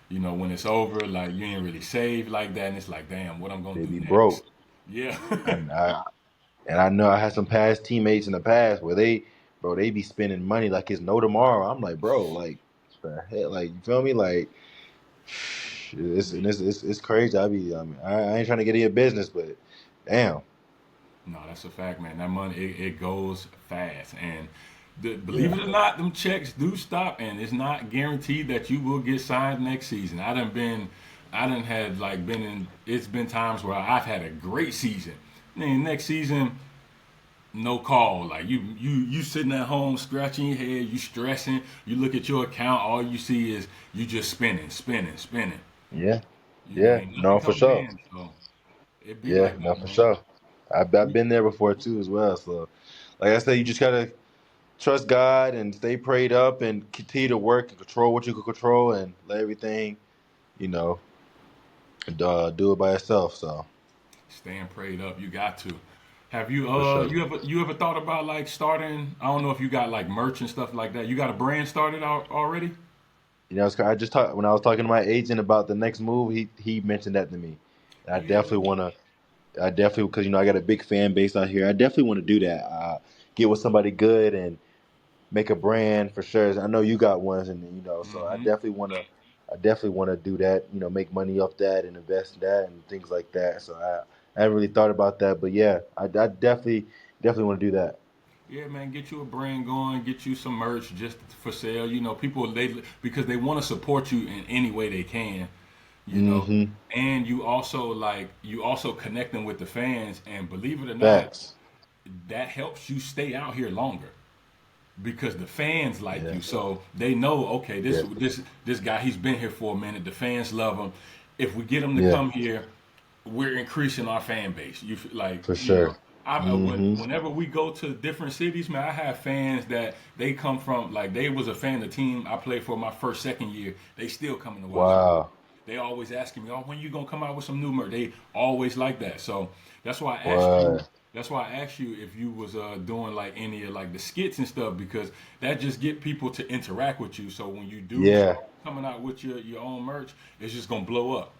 Speaker 1: when it's over, like you ain't really saved like that, and it's like, damn, what I'm gonna
Speaker 2: They
Speaker 1: do
Speaker 2: be
Speaker 1: next?
Speaker 2: broke,
Speaker 1: Yeah.
Speaker 2: and I know I had some past teammates in the past where they be spending money like it's no tomorrow. I'm like, bro, like the hell, like you feel me, like. It's crazy. I ain't trying to get in your business, but damn,
Speaker 1: No, that's a fact, man. That money it goes fast, and believe
Speaker 2: yeah,
Speaker 1: it or not, them checks do stop, and it's not guaranteed that you will get signed next season. I done had like been in. It's been times where I've had a great season. Then next season, no call. Like you sitting at home scratching your head, you stressing. You look at your account, all you see is you just spinning, spinning, spinning.
Speaker 2: yeah, yeah.
Speaker 1: Ain't nothing
Speaker 2: No, for
Speaker 1: coming
Speaker 2: sure.
Speaker 1: in. So it be
Speaker 2: Yeah,
Speaker 1: like
Speaker 2: no,
Speaker 1: that,
Speaker 2: for
Speaker 1: man.
Speaker 2: sure. I've been there before too as well. So, like I said, you just gotta trust God and stay prayed up and continue to work and control what you can control and let everything, you know, do it by yourself. So
Speaker 1: Staying prayed up, you got to. Have you
Speaker 2: for sure.
Speaker 1: you ever thought about like starting? I don't know if you got like merch and stuff like that. You got a brand started out already?
Speaker 2: I just talked when I was talking to my agent about the next move. He mentioned that to me. And
Speaker 1: Yeah, man.
Speaker 2: I definitely because I got a big fan base out here. I definitely want to do that. Get with somebody good and make a brand for sure. I know you got ones, and so
Speaker 1: Mm-hmm.
Speaker 2: I definitely want to do that. Make money off that and invest in that and things like that. So I haven't really thought about that, but yeah, I definitely want to do that.
Speaker 1: Yeah, man, get you a brand going, get you some merch just for sale. People because they want to support you in any way they can. You know,
Speaker 2: Mm-hmm.
Speaker 1: and you also connecting with the fans, and believe it or not,
Speaker 2: Facts.
Speaker 1: that helps you stay out here longer because the fans like
Speaker 2: Yeah.
Speaker 1: you, so they know okay,
Speaker 2: Yeah.
Speaker 1: this guy he's been here for a minute. The fans love him. If we get him to
Speaker 2: Yeah.
Speaker 1: come here, we're increasing our fan base.
Speaker 2: For sure. Mm-hmm.
Speaker 1: Whenever we go to different cities, man, I have fans that they come from like they was a fan of the team I played for my first second year. They still coming to watch the game.
Speaker 2: Wow.
Speaker 1: They always asking me, "Oh, when you gonna come out with some new merch?" They always like that. So that's why I asked you.
Speaker 2: What?
Speaker 1: That's why I asked you if you was doing like any of like the skits and stuff because that just get people to interact with you. So when you do
Speaker 2: Yeah.
Speaker 1: start coming out with your own merch, it's just gonna blow up.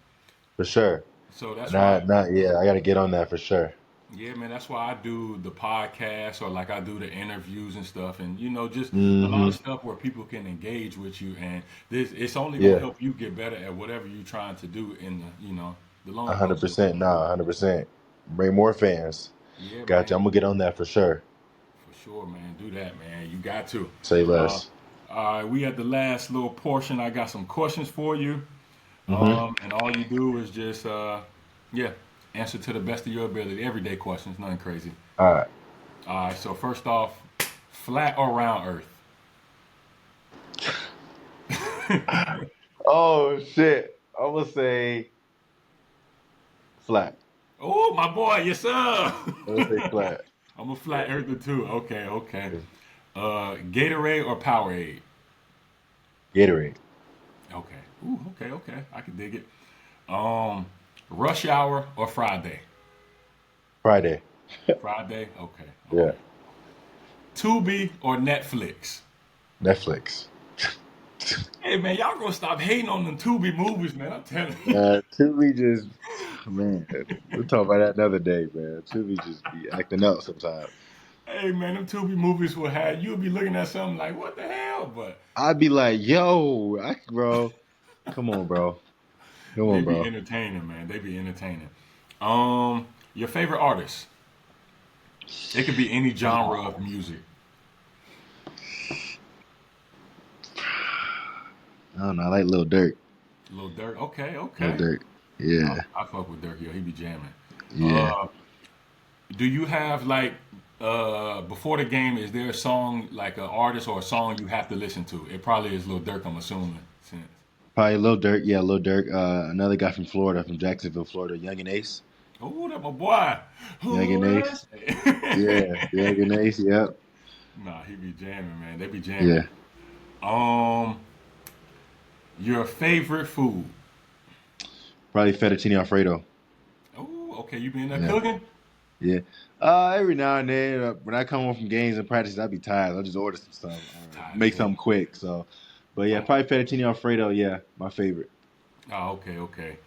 Speaker 2: For sure.
Speaker 1: So that's why
Speaker 2: Not. Yeah. I got to get on that for sure.
Speaker 1: yeah, man, that's why I do the podcast or like I do the interviews and stuff, and just a lot
Speaker 2: Mm-hmm.
Speaker 1: of stuff where people can engage with you, and this it's only gonna
Speaker 2: Yeah.
Speaker 1: help you get better at whatever you're trying to do in the
Speaker 2: A
Speaker 1: long run.
Speaker 2: hundred
Speaker 1: So
Speaker 2: percent. Nah. 100%. Bring more fans.
Speaker 1: yeah,
Speaker 2: Gotcha. I'm
Speaker 1: man,
Speaker 2: gonna get on that for sure.
Speaker 1: for sure, man, do that, man. You got to.
Speaker 2: Say
Speaker 1: Uh,
Speaker 2: less.
Speaker 1: all right, we at the last little portion. I got some questions for you,
Speaker 2: Mm-hmm.
Speaker 1: and all you do is just yeah, answer to the best of your ability. Everyday questions, nothing crazy.
Speaker 2: All right.
Speaker 1: All right, so first off, flat or round Earth?
Speaker 2: Oh shit. I'm gonna say flat.
Speaker 1: Oh, my boy, yes, sir.
Speaker 2: I'm gonna say flat.
Speaker 1: I'm a flat earther too. Okay, okay. Gatorade or Powerade?
Speaker 2: Gatorade.
Speaker 1: Okay. Ooh, okay, okay. I can dig it. Um, Rush Hour or Friday?
Speaker 2: Friday.
Speaker 1: Friday. Okay,
Speaker 2: Yeah.
Speaker 1: okay. Tubi or Netflix?
Speaker 2: Netflix.
Speaker 1: Hey man, y'all gonna stop hating on them Tubi movies, man. I'm telling you.
Speaker 2: Tubi just, man, we'll talk about that another day, man. Tubi just be acting up sometimes.
Speaker 1: Hey man, them Tubi movies will have you'll be looking at something like, what the hell? But
Speaker 2: I'd be like, yo, bro, come on, bro. Come
Speaker 1: they
Speaker 2: on,
Speaker 1: be
Speaker 2: bro.
Speaker 1: entertaining, man. They be entertaining. Your favorite artist? It could be any genre of music.
Speaker 2: I don't know. I like Lil Durk.
Speaker 1: Lil Durk. Okay,
Speaker 2: Lil
Speaker 1: okay.
Speaker 2: Durk.
Speaker 1: I,
Speaker 2: Yeah.
Speaker 1: I fuck with Durk. Yo, he be jamming.
Speaker 2: Yeah.
Speaker 1: Uh, do you have like before the game? Is there a song like an artist or a song you have to listen to? It probably is Lil Durk. I'm assuming. Since
Speaker 2: Probably Lil Durk. Yeah, Lil Durk. Another guy from Florida, from Jacksonville, Florida, Young and Ace.
Speaker 1: oh, that my boy.
Speaker 2: Young
Speaker 1: Who
Speaker 2: and
Speaker 1: else?
Speaker 2: Ace. Yeah. Young and Ace. Yep.
Speaker 1: Nah, he be jamming, man. They be jamming.
Speaker 2: Yeah.
Speaker 1: Um, your favorite food?
Speaker 2: Probably fettuccine alfredo.
Speaker 1: Oh, okay. You been there
Speaker 2: Yeah.
Speaker 1: cooking?
Speaker 2: Yeah. Every now and then, when I come home from games and practice, I'd be tired. I'll just order some stuff or
Speaker 1: Tired as
Speaker 2: make
Speaker 1: hell.
Speaker 2: something quick. So, but yeah,
Speaker 1: Oh,
Speaker 2: probably fettuccine alfredo. Yeah, my favorite.
Speaker 1: oh, okay, okay.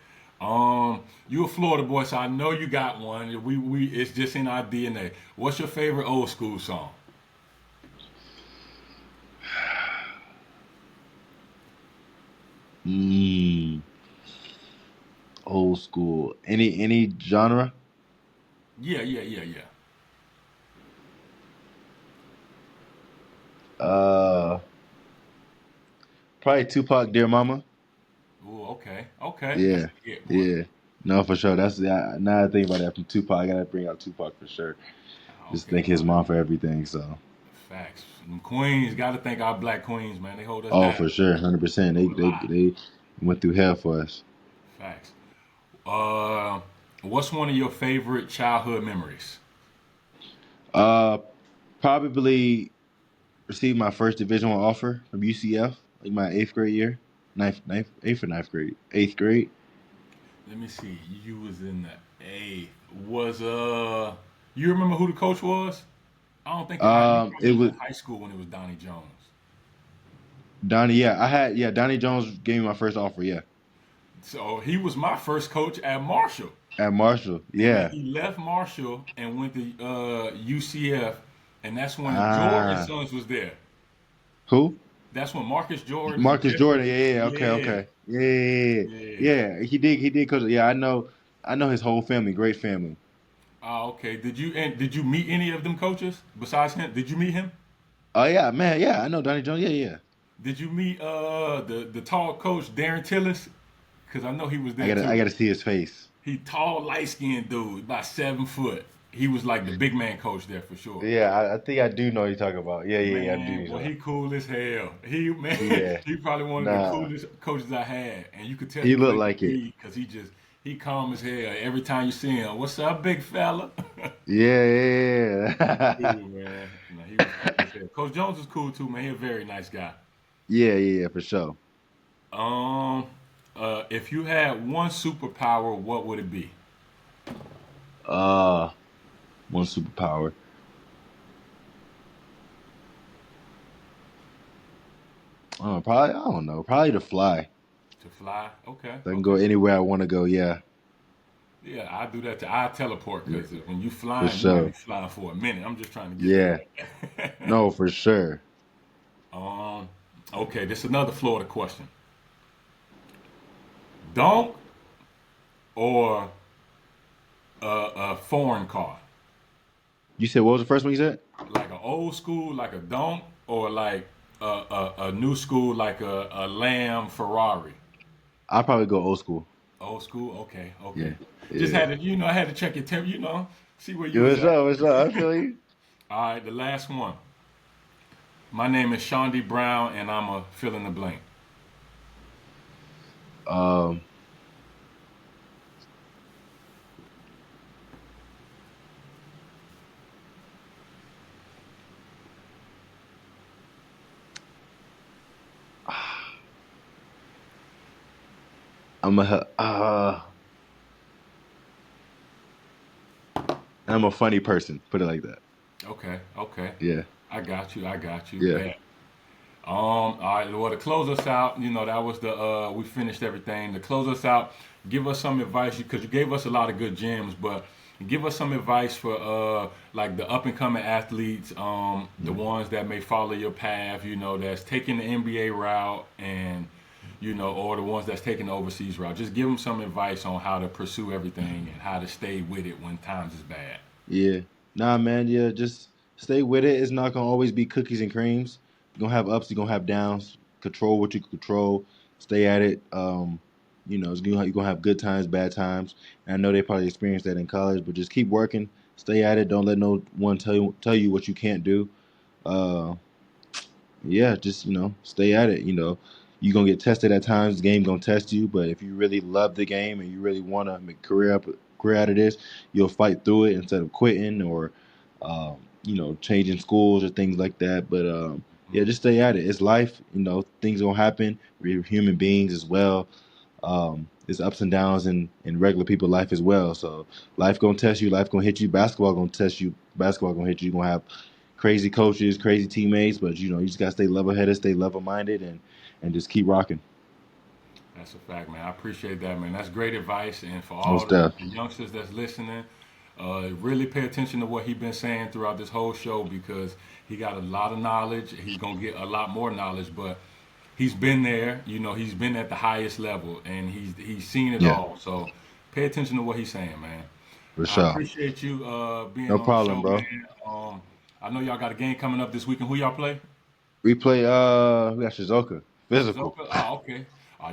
Speaker 1: You a Florida boy, so I know you got one. We it's just in our DNA. What's your favorite old school song?
Speaker 2: Mm, old school. Any genre?
Speaker 1: Yeah, yeah, yeah, yeah.
Speaker 2: Uh, Probably Tupac, Dear Mama.
Speaker 1: Oh, okay, okay. That's
Speaker 2: Yeah,
Speaker 1: a hit, boy.
Speaker 2: yeah. No, for sure. Now I think about that from Tupac. I gotta bring out Tupac for sure.
Speaker 1: Ah,
Speaker 2: Just
Speaker 1: okay,
Speaker 2: thank his
Speaker 1: nah,
Speaker 2: mom for everything. So,
Speaker 1: facts. Them queens, got to thank our black queens, man. They hold us
Speaker 2: oh,
Speaker 1: down.
Speaker 2: for sure, 100%.
Speaker 1: No lie.
Speaker 2: They went through hell for us.
Speaker 1: Facts. Uh, what's one of your favorite childhood memories?
Speaker 2: Uh, Probably received my first Division One offer from UCF, like my eighth grade year, eighth or ninth grade, eighth grade.
Speaker 1: Let me see. You was in the eighth. Was you remember who the coach was? I don't think you
Speaker 2: It
Speaker 1: probably was
Speaker 2: was
Speaker 1: in high school when it was Donnie Jones.
Speaker 2: Donnie. Yeah, Donnie Jones gave me my first offer. Yeah,
Speaker 1: So he was my first coach at Marshall,
Speaker 2: at Marshall.
Speaker 1: and then
Speaker 2: Yeah.
Speaker 1: he left Marshall and went to UCF, and that's when Jordan's
Speaker 2: Ah,
Speaker 1: sons was there.
Speaker 2: who?
Speaker 1: That's when Marcus Jordan and
Speaker 2: Marcus
Speaker 1: Tiffany.
Speaker 2: Jordan. Yeah, yeah. Okay,
Speaker 1: Yeah,
Speaker 2: okay. Yeah, yeah, yeah.
Speaker 1: yeah.
Speaker 2: Yeah, he did. Cause yeah, I know his whole family. Great family.
Speaker 1: Okay. Did you meet any of them coaches besides him? Did you meet him?
Speaker 2: Oh yeah, man. Yeah, I know Donnie Jones. Yeah, yeah.
Speaker 1: Did you meet the tall coach Darren Tillis? Because I know he was there
Speaker 2: I
Speaker 1: too.
Speaker 2: gotta see his face.
Speaker 1: He tall, light skinned dude, about 7 foot. He was like the big man coach there for sure.
Speaker 2: Yeah, I think I do know what you're talking about. Yeah, yeah, yeah. I do know
Speaker 1: Man,
Speaker 2: what
Speaker 1: boy,
Speaker 2: you're talking
Speaker 1: he cool as hell. He man,
Speaker 2: about. Yeah.
Speaker 1: he probably one of the
Speaker 2: Nah,
Speaker 1: coolest coaches I had, and you could tell
Speaker 2: he
Speaker 1: he
Speaker 2: looked
Speaker 1: couldn't
Speaker 2: like it.
Speaker 1: compete because he calm as hell. Every time you see him, what's up, big fella?
Speaker 2: Yeah, yeah, yeah.
Speaker 1: Cool man. No, he was cool as hell. Coach Jones was cool too, man. He a very nice guy.
Speaker 2: Yeah, yeah, yeah, for sure.
Speaker 1: Um, if you had one superpower, what would it be?
Speaker 2: Uh, One superpower. Probably I don't know. Probably to fly.
Speaker 1: To fly? Okay,
Speaker 2: So I can go
Speaker 1: okay.
Speaker 2: anywhere I want to go. Yeah,
Speaker 1: Yeah, I do that. I teleport
Speaker 2: yeah,
Speaker 1: because when you
Speaker 2: for
Speaker 1: flying, you might be
Speaker 2: sure.
Speaker 1: flying for a minute. I'm just trying to get
Speaker 2: Yeah,
Speaker 1: there.
Speaker 2: no, for sure.
Speaker 1: um, okay, this is another Florida question. Donk or a foreign car,
Speaker 2: You said what was the first one you said?
Speaker 1: like an old school, like a Donk, or like a new school, like a Lamb Ferrari.
Speaker 2: I'll probably go old school.
Speaker 1: Old school, okay,
Speaker 2: Yeah,
Speaker 1: okay. Just
Speaker 2: yeah.
Speaker 1: had to, I had to check your temp, see where
Speaker 2: Yeah,
Speaker 1: you was
Speaker 2: what's
Speaker 1: at.
Speaker 2: up? What's up? I feel you.
Speaker 1: All right, the last one. My name is Chaundee Brown, and I'm a fill in the blank.
Speaker 2: Um, I'm a funny person. Put it like that.
Speaker 1: Okay.
Speaker 2: Yeah.
Speaker 1: I got you.
Speaker 2: Yeah.
Speaker 1: Bet. All right. Well, to close us out, that was the we finished everything. To close us out, give us some advice because you gave us a lot of good gems, but give us some advice for like the up and coming athletes, the ones that may follow your path, that's taking the NBA route and or the ones that's taking the overseas route. Just give them some advice on how to pursue everything and how to stay with it when times is bad.
Speaker 2: Yeah. Nah, man. Yeah. Just stay with it. It's not gonna always be cookies and creams. You're gonna have ups. You're gonna have downs. Control what you can control. Stay at it. You're gonna have good times, bad times. And I know they probably experienced that in college, but just keep working. Stay at it. Don't let no one tell you what you can't do. Uh, yeah, just stay at it. You're gonna get tested at times. The game gonna test you, but if you really love the game and you really want to make career out of this, you'll fight through it instead of quitting or, changing schools or things like that. But yeah, just stay at it. It's life. Things gonna happen. We're human beings as well. There's ups and downs in regular people life as well. So life gonna test you. Life gonna hit you. Basketball gonna test you. Basketball gonna hit you. You're gonna have crazy coaches, crazy teammates, but you just gotta stay level headed, stay level minded, and just keep rocking.
Speaker 1: That's a fact, man. I appreciate that, man. That's great advice. And for
Speaker 2: No
Speaker 1: all
Speaker 2: stuff.
Speaker 1: the youngsters that's listening, really pay attention to what he's been saying throughout this whole show because he got a lot of knowledge. He's gonna get a lot more knowledge, but he's been there. He's been at the highest level, and he's seen it
Speaker 2: Yeah,
Speaker 1: all. So pay attention to what he's saying, man.
Speaker 2: for
Speaker 1: I
Speaker 2: sure.
Speaker 1: appreciate you being
Speaker 2: No
Speaker 1: on the
Speaker 2: problem,
Speaker 1: show,
Speaker 2: bro.
Speaker 1: man. I know y'all got a game coming up this weekend. Who y'all play?
Speaker 2: We got Shizuoka. Physical.
Speaker 1: Shizuoka. Oh, okay.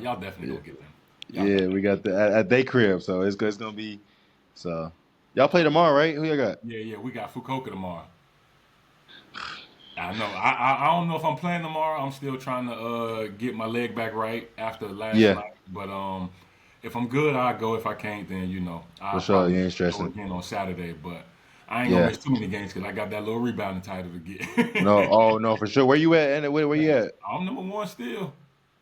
Speaker 1: Y'all definitely
Speaker 2: Yeah,
Speaker 1: gonna get them. Y'all
Speaker 2: yeah,
Speaker 1: definitely.
Speaker 2: we got the at they crib, so it's gonna be so. Y'all play tomorrow, right? Who y'all got?
Speaker 1: Yeah. We got Fukuoka tomorrow. I know. I don't know if I'm playing tomorrow. I'm still trying to get my leg back right after last
Speaker 2: Yeah,
Speaker 1: night. But if I'm good, I go. If I can't, then
Speaker 2: for
Speaker 1: I'll
Speaker 2: sure. You
Speaker 1: probably
Speaker 2: ain't
Speaker 1: go
Speaker 2: stressing.
Speaker 1: again on Saturday. But I ain't gonna
Speaker 2: Yeah.
Speaker 1: miss too many games because I got that little rebounding title to
Speaker 2: No.
Speaker 1: get.
Speaker 2: Oh no, for sure. Where you at? And where you at?
Speaker 1: I'm number one still.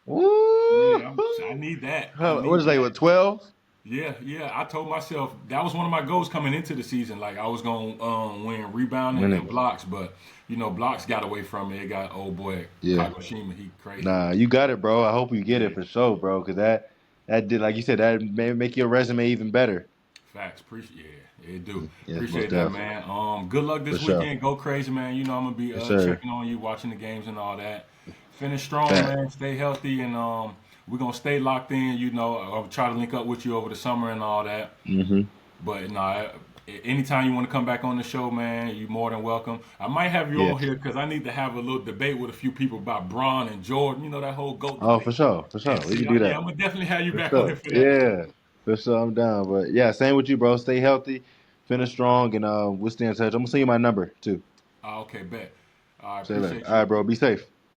Speaker 2: Woo!
Speaker 1: Yeah, I need that. I
Speaker 2: What
Speaker 1: need
Speaker 2: is that?
Speaker 1: that.
Speaker 2: What 12?
Speaker 1: Yeah. I told myself that was one of my goals coming into the season. Like I was gonna win rebounding and
Speaker 2: Winning.
Speaker 1: blocks, but blocks got away from me. It got old boy
Speaker 2: Yeah.
Speaker 1: Kagoshima. He crazy.
Speaker 2: Nah, you got it, bro. I hope you get
Speaker 1: Yeah,
Speaker 2: it for sure, bro. Cause that did, like you said, that may make your resume even better.
Speaker 1: facts. Appreciate. Yeah, it do.
Speaker 2: Yes, most
Speaker 1: Appreciate that,
Speaker 2: definitely.
Speaker 1: man. Good luck
Speaker 2: For
Speaker 1: this
Speaker 2: sure.
Speaker 1: weekend. Go crazy, man. I'm gonna be
Speaker 2: Yes, sir.
Speaker 1: checking on you, watching the games and all that. Finish strong,
Speaker 2: Fat.
Speaker 1: man. Stay healthy, and we're gonna stay locked in. I'll try to link up with you over the summer and all that.
Speaker 2: Mm-hmm.
Speaker 1: But no, anytime you want to come back on the show, man, you're more than welcome. I might have you
Speaker 2: Yeah.
Speaker 1: on here because I need to have a little debate with a few people about Braun and Jordan. That whole GOAT
Speaker 2: Oh,
Speaker 1: debate.
Speaker 2: for sure. For
Speaker 1: And
Speaker 2: sure. We
Speaker 1: see,
Speaker 2: can do
Speaker 1: yeah,
Speaker 2: that.
Speaker 1: I'm gonna definitely have you
Speaker 2: For
Speaker 1: back on
Speaker 2: sure.
Speaker 1: here for that.
Speaker 2: Yeah. For sure. I'm down. But yeah, same with you, bro. Stay healthy, finish strong, and we'll stay in touch. I'm gonna send you my number too.
Speaker 1: Okay, bet. I
Speaker 2: Say later.
Speaker 1: appreciate
Speaker 2: All right,
Speaker 1: you.
Speaker 2: bro. Be safe.